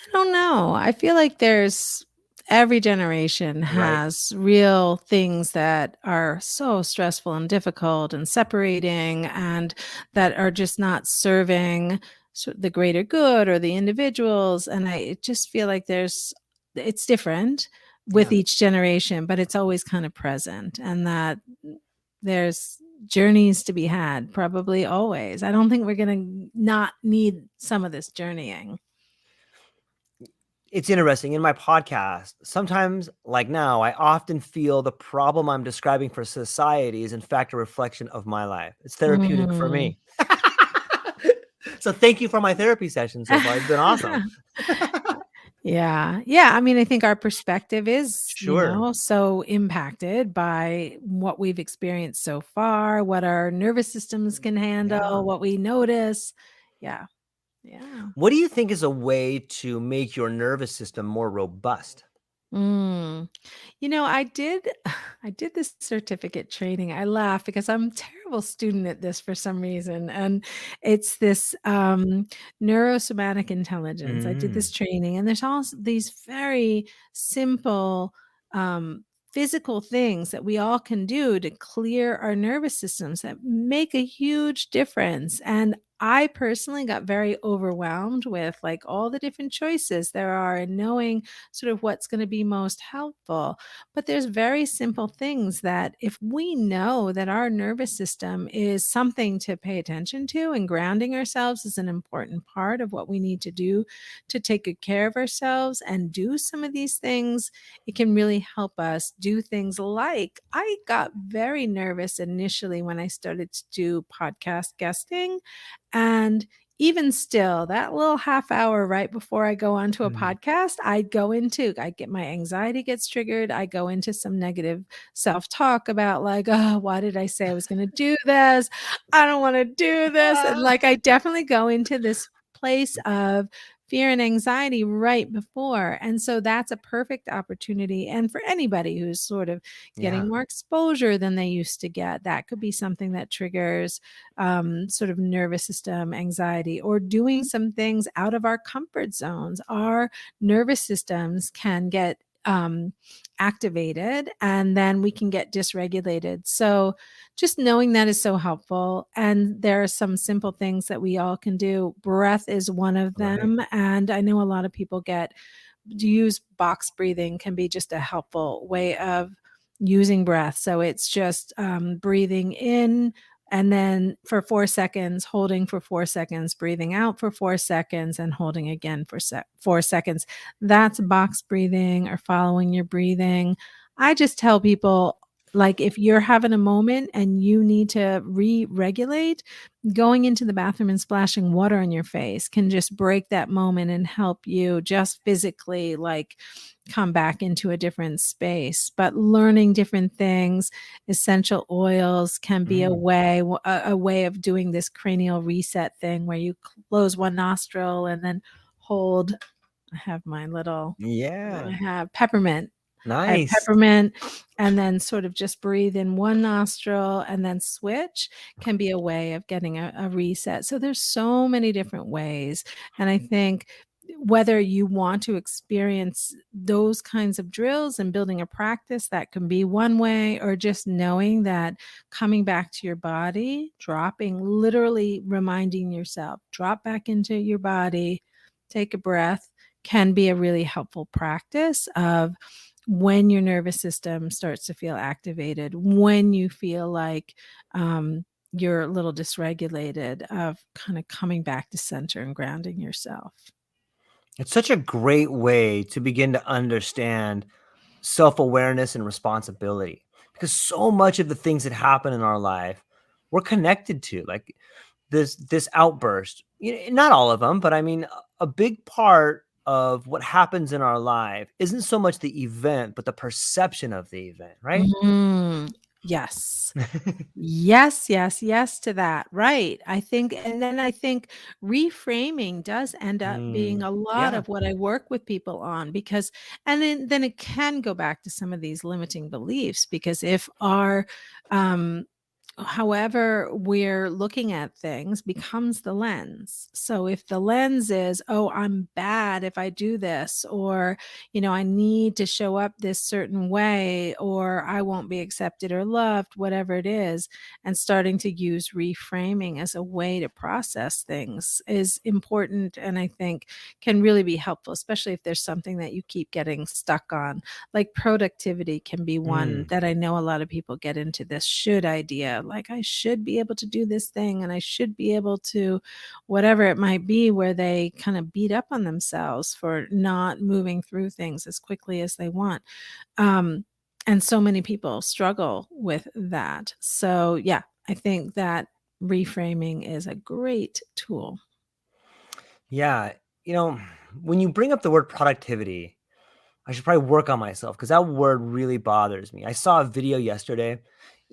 I don't know. I feel like there's every generation Right. has real things that are so stressful and difficult and separating and that are just not serving the greater good or the individuals. And I just feel like it's different with Yeah. each generation, but it's always kind of present and that there's journeys to be had, probably always. I don't think we're going to not need some of this journeying. It's interesting. In my podcast, sometimes, like now, I often feel the problem I'm describing for society is in fact a reflection of my life. It's therapeutic for Mm. me. So thank you for my therapy session so far. It's been awesome. Yeah. Yeah. I mean, I think our perspective is, Sure. so impacted by what we've experienced so far, what our nervous systems can Yeah. handle, what we notice. Yeah. Yeah. What do you think is a way to make your nervous system more robust? Mm. I did I did this certificate training. I laugh because I'm a terrible student at this for some reason. And it's this neurosomatic intelligence. I did this Mm, training, and there's also these very simple um physical things that we all can do to clear our nervous systems that make a huge difference. And I personally got very overwhelmed with like all the different choices there are and knowing sort of what's going to be most helpful. But there's very simple things that if we know that our nervous system is something to pay attention to, and grounding ourselves is an important part of what we need to do to take good care of ourselves and do some of these things, it can really help us do things like I got very nervous initially when I started to do podcast guesting. And even still, that little half hour right before I go onto a mm. podcast, I get my anxiety gets triggered. I go into some negative self talk about, like, oh, why did I say I was going to do this? I don't want to do this. And Ah, like, I definitely go into this place of fear and anxiety right before. And so that's a perfect opportunity. And for anybody who's sort of getting yeah. more exposure than they used to get, that could be something that triggers sort of nervous system anxiety, or doing some things out of our comfort zones. Our nervous systems can get activated, and then we can get dysregulated. So, just knowing that is so helpful. And there are some simple things that we all can do. Breath is one of Right. them. And I know a lot of people get to use box breathing, can be just a helpful way of using breath. So it's just breathing in and then for 4 seconds, holding for 4 seconds, breathing out for 4 seconds, and holding again for 4 seconds. That's box breathing or following your breathing. I just tell people, like, if you're having a moment and you need to re regulate, going into the bathroom and splashing water on your face can just break that moment and help you just physically, like, come back into a different space. But learning different things, essential oils can be Mm. a way of doing this cranial reset thing where you close one nostril and then hold. I have my little, what do I Yeah. have? Peppermint. I have Nice. peppermint, and then sort of just breathe in one nostril and then switch can be a way of getting a reset. So there's so many different ways. And I think whether you want to experience those kinds of drills and building a practice, that can be one way, or just knowing that coming back to your body, dropping, literally reminding yourself, drop back into your body, take a breath, can be a really helpful practice of when your nervous system starts to feel activated, when you feel like you're a little dysregulated, of kind of coming back to center and grounding yourself. It's such a great way to begin to understand self-awareness and responsibility, because so much of the things that happen in our life we're connected to, like this outburst, not all of them, but I mean a big part of what happens in our life isn't so much the event but the perception of the event, right? Mm, yes. Yes, yes, yes to that. Right. I think reframing does end up being Mm, a lot yeah. of what I work with people on, because and then it can go back to some of these limiting beliefs, because if our um however we're looking at things becomes the lens. So if the lens is, oh, I'm bad if I do this, or, I need to show up this certain way, or I won't be accepted or loved, whatever it is, and starting to use reframing as a way to process things is important. And I think can really be helpful, especially if there's something that you keep getting stuck on. Like productivity can be one Mm, that I know a lot of people get into this should idea, like I should be able to do this thing and I should be able to whatever it might be, where they kind of beat up on themselves for not moving through things as quickly as they want. Um, and so many people struggle with that. So, yeah, I think that reframing is a great tool. Yeah. You know, when you bring up the word productivity, I should probably work on myself because that word really bothers me. I saw a video yesterday.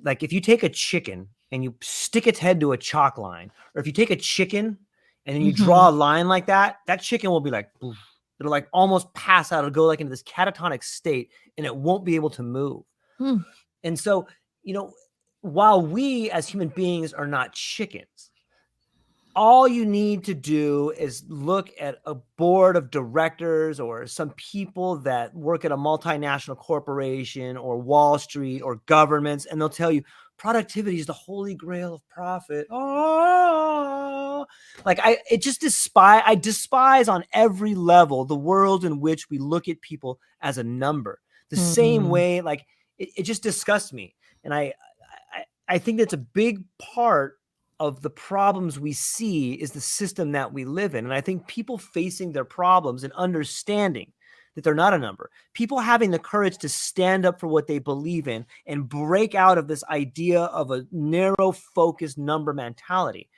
Like if you take a chicken and you stick its head to a chalk line, or if you take a chicken and then you Mhm. draw a line like that, that chicken will be like, "Oof." It'll like almost pass out. It'll go like into this catatonic state and it won't be able to move. Mm. And so, you know, while we as human beings are not chickens, all you need to do is look at a board of directors or some people that work at a multinational corporation or Wall Street or governments, and they'll tell you productivity is the holy grail of profit. Oh, like I despise on every level the world in which we look at people as a number. The same Mm. way, like it just disgusts me, and I think that's a big part of the problems we see is the system that we live in. And I think people facing their problems and understanding that they're not a number, people having the courage to stand up for what they believe in and break out of this idea of a narrow focused number mentality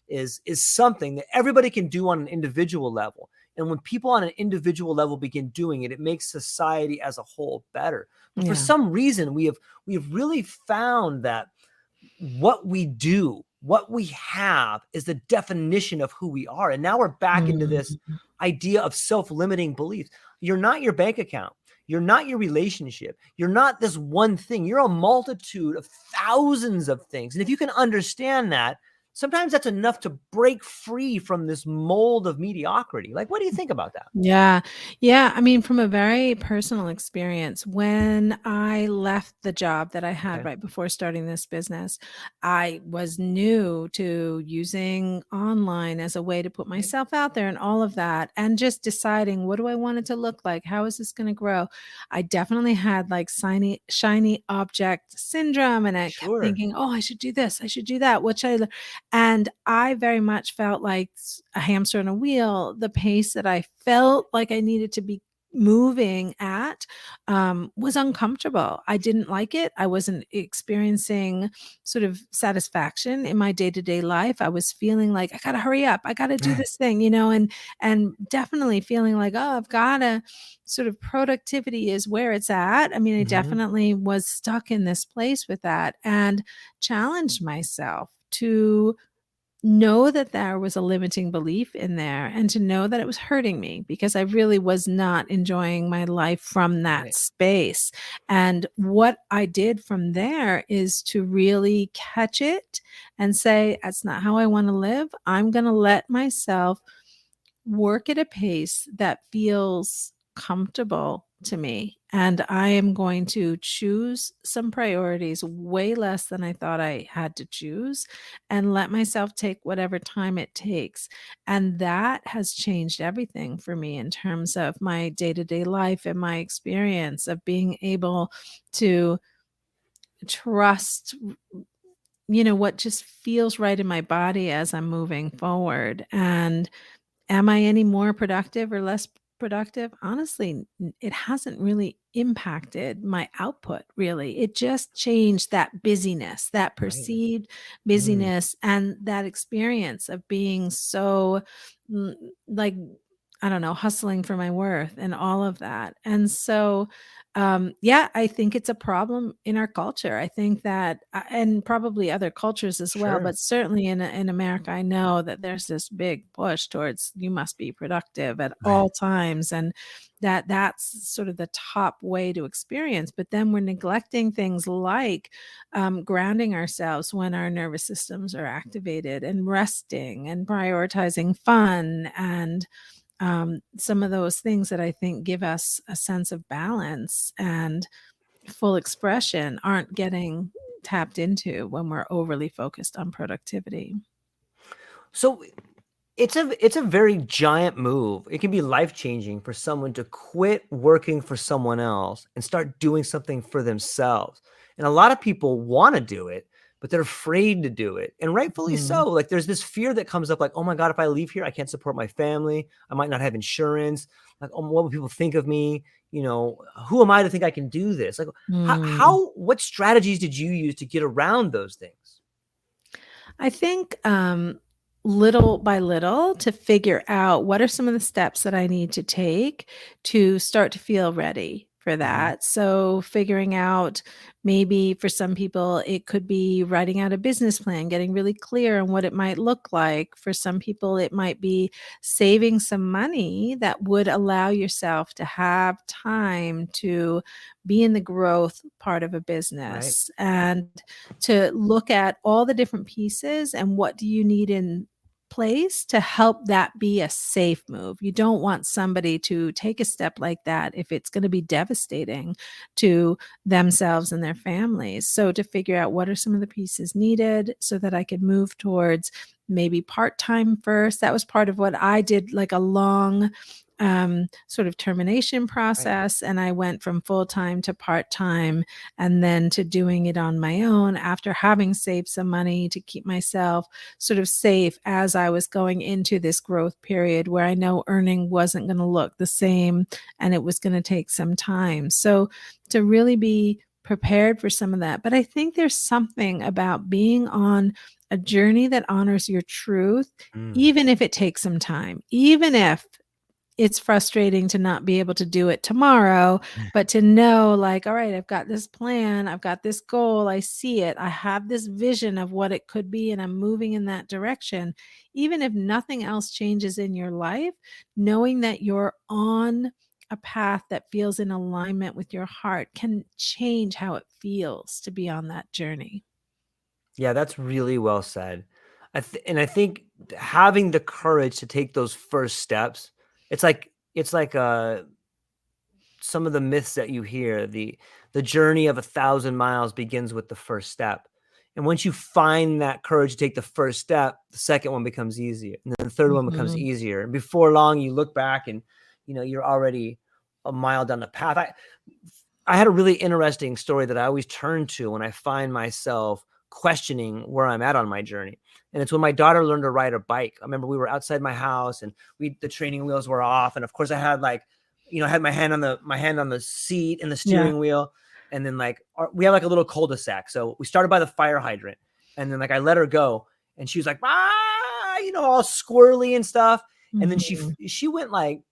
is something that everybody can do on an individual level. And when people on an individual level begin doing it, it makes society as a whole better. But for Yeah. some reason, we have really found that what we do, what we have is the definition of who we are. And now we're back into this Mhm. idea of self-limiting beliefs. You're not your bank account. You're not your relationship. You're not this one thing. You're a multitude of thousands of things. And if you can understand that, sometimes that's enough to break free from this mold of mediocrity. Like, what do you think about that? Yeah. Yeah. I mean, from a very personal experience, when I left the job that I had Okay. right before starting this business, I was new to using online as a way to put myself out there and all of that, and just deciding what do I want it to look like? How is this going to grow? I definitely had like shiny object syndrome, and I kept Sure. thinking, oh, I should do this, I should do that, and I very much felt like a hamster on a wheel. The pace that I felt like I needed to be moving at was uncomfortable. I didn't like it. I wasn't experiencing sort of satisfaction in my day-to-day life. I was feeling like I got to hurry up. I got to do this thing, and definitely feeling like, oh, I've got to sort of productivity is where it's at. I mean, I Mm-hmm. definitely was stuck in this place with that and challenged myself to know that there was a limiting belief in there and to know that it was hurting me because I really was not enjoying my life from that Right. space. And what I did from there is to really catch it and say, that's not how I want to live. I'm going to let myself work at a pace that feels comfortable to me. And I am going to choose some priorities way less than I thought I had to choose and let myself take whatever time it takes. And that has changed everything for me in terms of my day to day life and my experience of being able to trust what just feels right in my body as I'm moving forward. And am I any more productive or less productive? Honestly, it hasn't really impacted my output, really. It just changed that busyness, that Right. perceived Mm. busyness, and that experience of being so, mm, like, I don't know, hustling for my worth and all of that. And so, yeah, I think it's a problem in our culture. I think that, and probably other cultures as well, Sure. but certainly in America, I know that there's this big push towards you must be productive at Right. all times, and that's sort of the top way to experience. But then we're neglecting things like grounding ourselves when our nervous systems are activated, and resting, and prioritizing fun, and some of those things that I think give us a sense of balance and full expression aren't getting tapped into when we're overly focused on productivity. So it's a very giant move. It can be life-changing for someone to quit working for someone else and start doing something for themselves. And a lot of people want to do it, but they're afraid to do it. And rightfully Mhm. so. Like there's this fear that comes up like, oh my God, if I leave here, I can't support my family. I might not have insurance. Like, oh, what would people think of me? You know, who am I to think I can do this? Like, Mm. what strategies did you use to get around those things? I think little by little to figure out what are some of the steps that I need to take to start to feel ready for Hmm. that. So, figuring out maybe for some people, it could be writing out a business plan, getting really clear on what it might look like. For some people, it might be saving some money that would allow yourself to have time to be in the growth part of a Right. business and to look at all the different pieces and what do you need in place to help that be a safe move. You don't want somebody to take a step like that if it's going to be devastating to themselves and their families. So to figure out what are some of the pieces needed so that I could move towards maybe part-time first. That was part of what I did, like a long sort of termination Right. process, and I went from full-time to part-time and then to doing it on my own after having saved some money to keep myself sort of safe as I was going into this growth period where I know earning wasn't going to look the same and it was going to take some time. So to really be prepared for some of that. But I think there's something about being on a journey that honors your truth, Mm. even if it takes some time, even if it's frustrating to not be able to do it tomorrow, but to know, like, all right, I've got this plan, I've got this goal, I see it, I have this vision of what it could be, and I'm moving in that direction. Even if nothing else changes in your life, knowing that you're on a path that feels in alignment with your heart can change how it feels to be on that journey. Yeah, that's really well said. And I think having the courage to take those first steps, it's like some of the myths that you hear, the journey of 1,000 miles begins with the first step. And once you find that courage to take the first step, the second one becomes easier, and then the third one becomes Mhm. easier. And before long, you look back and you're already a mile down the path. I had a really interesting story that I always turn to when I find myself questioning where I'm at on my journey. And it's when my daughter learned to ride a bike. I remember we were outside my house and the training wheels were off. And of course I had like, I had my hand on the seat and the Yeah. steering wheel. And then like we have like a little cul-de-sac. So we started by the fire hydrant. And then like I let her go and she was like, all squirrely and stuff. And then Mhm. she went like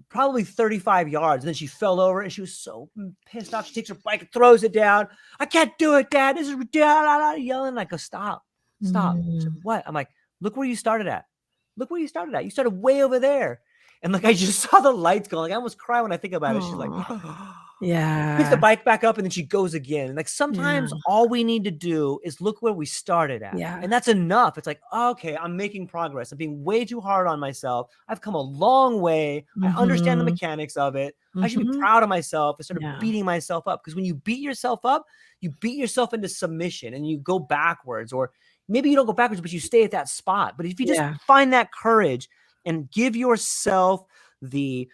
probably 35 yards. And then she fell over and she was so pissed off. She takes her bike and throws it down. I can't do it, Dad. This is ridiculous. Yelling. I go, stop, stop. She's like, Mm. what? I'm like, look where you started at. Look where you started at. You started way over there. And like, I just saw the lights going. Like, I almost cry when I think about it. She's like, Aw. picks the Yeah. bike back up and then she goes again. And like Yeah. sometimes all we need to do is look where we started at. Yeah. And that's enough. It's like, okay, I'm making progress. I'm being way too hard on myself. I've come a long way. I understand the Mhm. mechanics of it. I should be Mhm. proud of myself instead of Yeah. beating myself up. Because when you beat yourself up, you beat yourself into submission and you go backwards. Or maybe you don't go backwards, but you stay at that spot. But if you just Yeah. find that courage and give yourself the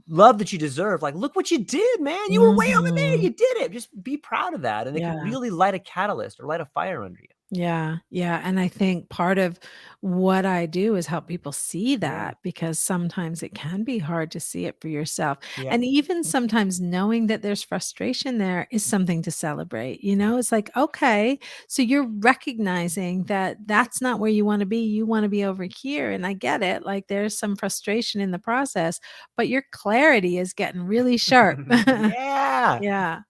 love that you deserve. Like, look what you did, man. You were way over there. Mhm. You did it. Just be proud of that. And it can Yeah. really light a catalyst or light a fire under you. Yeah, yeah, and I think part of what I do is help people see Yeah. that because sometimes it can be hard to see it for yourself. Yeah. And even sometimes knowing that there's frustration there is something to celebrate. It's like, okay, so you're recognizing that that's not where you want to be. You want to be over here. And I get it. Like there's some frustration in the process, but your clarity is getting really sharp. Yeah. Yeah. Yeah.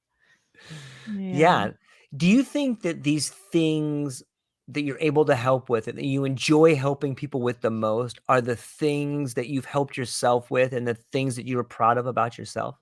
Yeah. Do you think that these things that you're able to help with and that you enjoy helping people with the most are the things that you've helped yourself with and the things that you are proud of about yourself?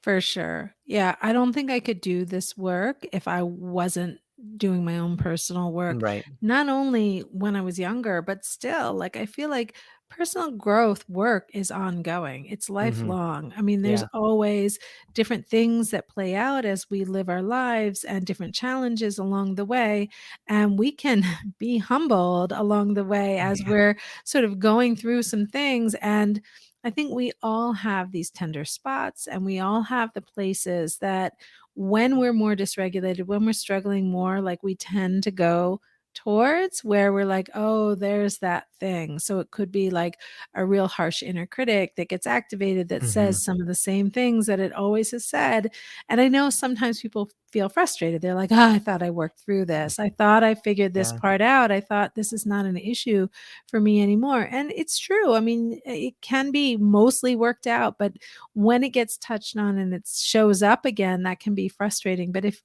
For sure. Yeah, I don't think I could do this work if I wasn't doing my own personal work. Right. Not only when I was younger, but still, like, I feel like personal growth work is ongoing. It's Hmm. lifelong. I mean, there's Yeah. always different things that play out as we live our lives and different challenges along the way. And we can be humbled along the way as Yeah. we're sort of going through some things. And I think we all have these tender spots and we all have the places that when we're more dysregulated, when we're struggling more, like we tend to go towards where we're like, oh, there's that thing. So it could be like a real harsh inner critic that gets activated that Hmm. says some of the same things that it always has said. And I know sometimes people feel frustrated. They're like, oh, I thought I worked through this. I thought I figured this Yeah. part out. I thought this is not an issue for me anymore. And it's true. I mean, it can be mostly worked out, but when it gets touched on and it shows up again, that can be frustrating. But if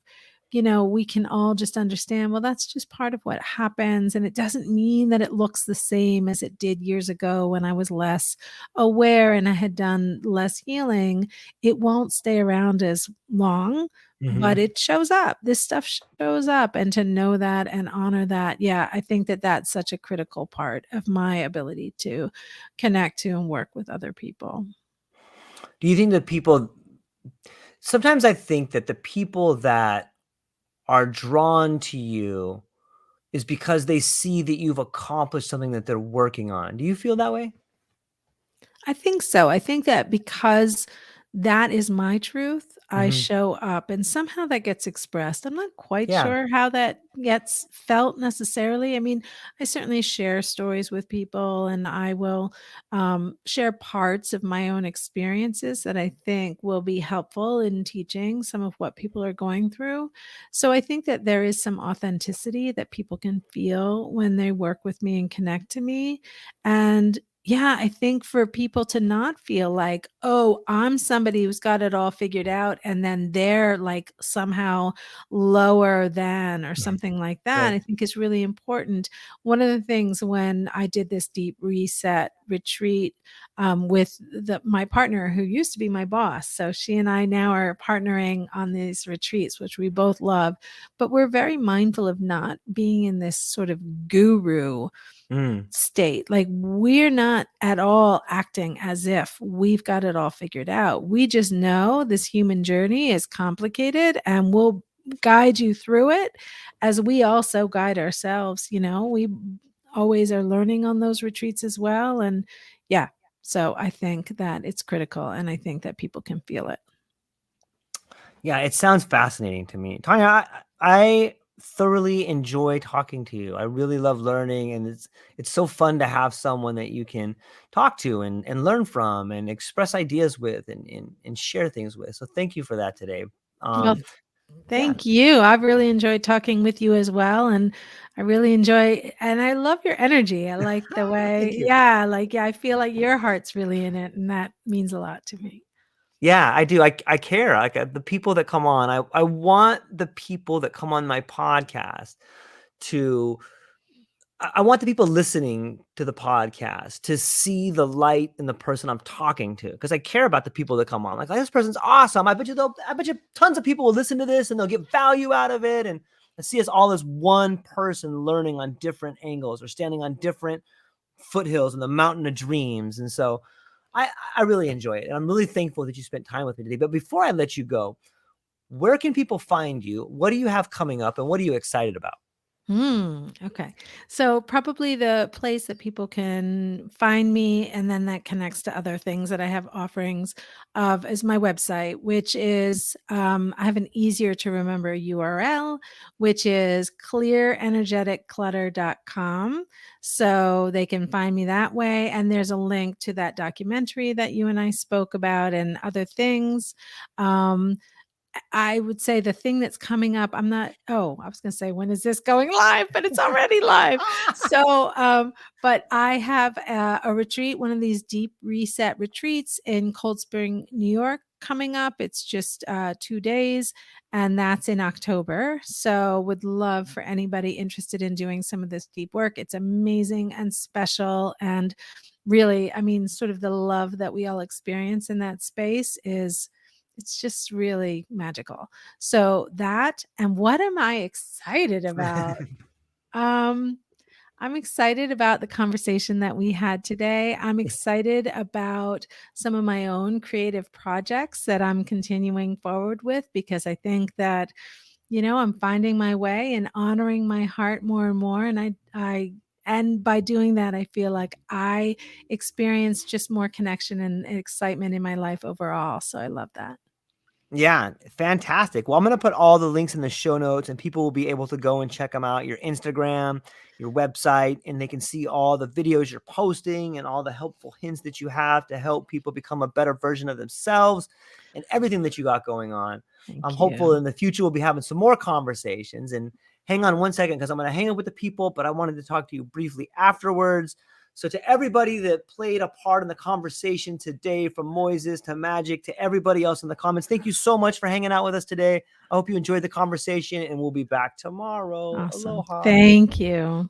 we can all just understand, well, that's just part of what happens. And it doesn't mean that it looks the same as it did years ago when I was less aware and I had done less healing. It won't stay around as long, but Hmm. it shows up. This stuff shows up. And to know that and honor that, yeah, I think that that's such a critical part of my ability to connect to and work with other people. Do you think that people, sometimes I think that the people that are drawn to you is because they see that you've accomplished something that they're working on. Do you feel that way? I think so. I think that because that is my truth, I Hmm. show up and somehow that gets expressed. I'm not quite Yeah. sure how that gets felt necessarily. I mean, I certainly share stories with people and I will share parts of my own experiences that I think will be helpful in teaching some of what people are going through. So I think that there is some authenticity that people can feel when they work with me and connect to me. And yeah, I think for people to not feel like, oh, I'm somebody who's got it all figured out, and then they're like somehow lower than or something like that, Right. I think is really important. One of the things when I did this deep reset retreat with my partner who used to be my boss, so she and I now are partnering on these retreats, which we both love, but we're very mindful of not being in this sort of guru Mm. state. Like we're not at all acting as if we've got it all figured out. We just know this human journey is complicated and we'll guide you through it as we also guide ourselves. We always are learning on those retreats as well. And yeah, so I think that it's critical and I think that people can feel it. Yeah, it sounds fascinating to me. Tanya, I thoroughly enjoy talking to you. I really love learning, and it's so fun to have someone that you can talk to and learn from and express ideas with and share things with. So thank you for that today. Well, Yeah, thank you. I've really enjoyed talking with you as well. And I really enjoy, and I love your energy. I like the way, thank you. yeah, like, yeah, I feel like your heart's really in it. And that means a lot to me. Yeah, I do. I care. Like the people that come on, I want the people that come on my podcast to I want the people listening to the podcast to see the light in the person I'm talking to because I care about the people that come on. Like, this person's awesome. I bet you tons of people will listen to this and they'll get value out of it and see us all as one person learning on different angles or standing on different foothills in the mountain of dreams. And so I, I really enjoy it. And I'm really thankful that you spent time with me today. But before I let you go, where can people find you? What do you have coming up and what are you excited about? Okay. So probably the place that people can find me and then that connects to other things that I have offerings of is my website, which is I have an easier to remember URL, which is clearenergeticclutter.com. So they can find me that way. And there's a link to that documentary that you and I spoke about and other things. Um, I would say the thing that's coming up, I was going to say, when is this going live? But it's already live. So, but I have a retreat, one of these deep reset retreats in Cold Spring, New York coming up. It's just 2 days and that's in October. So would love for anybody interested in doing some of this deep work. It's amazing and special. And really, I mean, sort of the love that we all experience in that space it's just really magical. So that and what am I excited about? Um, I'm excited about the conversation that we had today. I'm excited about some of my own creative projects that I'm continuing forward with because I think that, I'm finding my way and honoring my heart more and more. And and by doing that, I feel like I experience just more connection and excitement in my life overall. So I love that. Yeah, fantastic. Well, I'm going to put all the links in the show notes and people will be able to go and check them out, your Instagram, your website, and they can see all the videos you're posting and all the helpful hints that you have to help people become a better version of themselves and everything that you got going on. I'm Thank hopeful you. in the future we'll be having some more conversations. And hang on one second because I'm going to hang up with the people, but I wanted to talk to you briefly afterwards. So to everybody that played a part in the conversation today, from Moises to Magic to everybody else in the comments, thank you so much for hanging out with us today. I hope you enjoyed the conversation and we'll be back tomorrow. Awesome. Aloha. Thank you.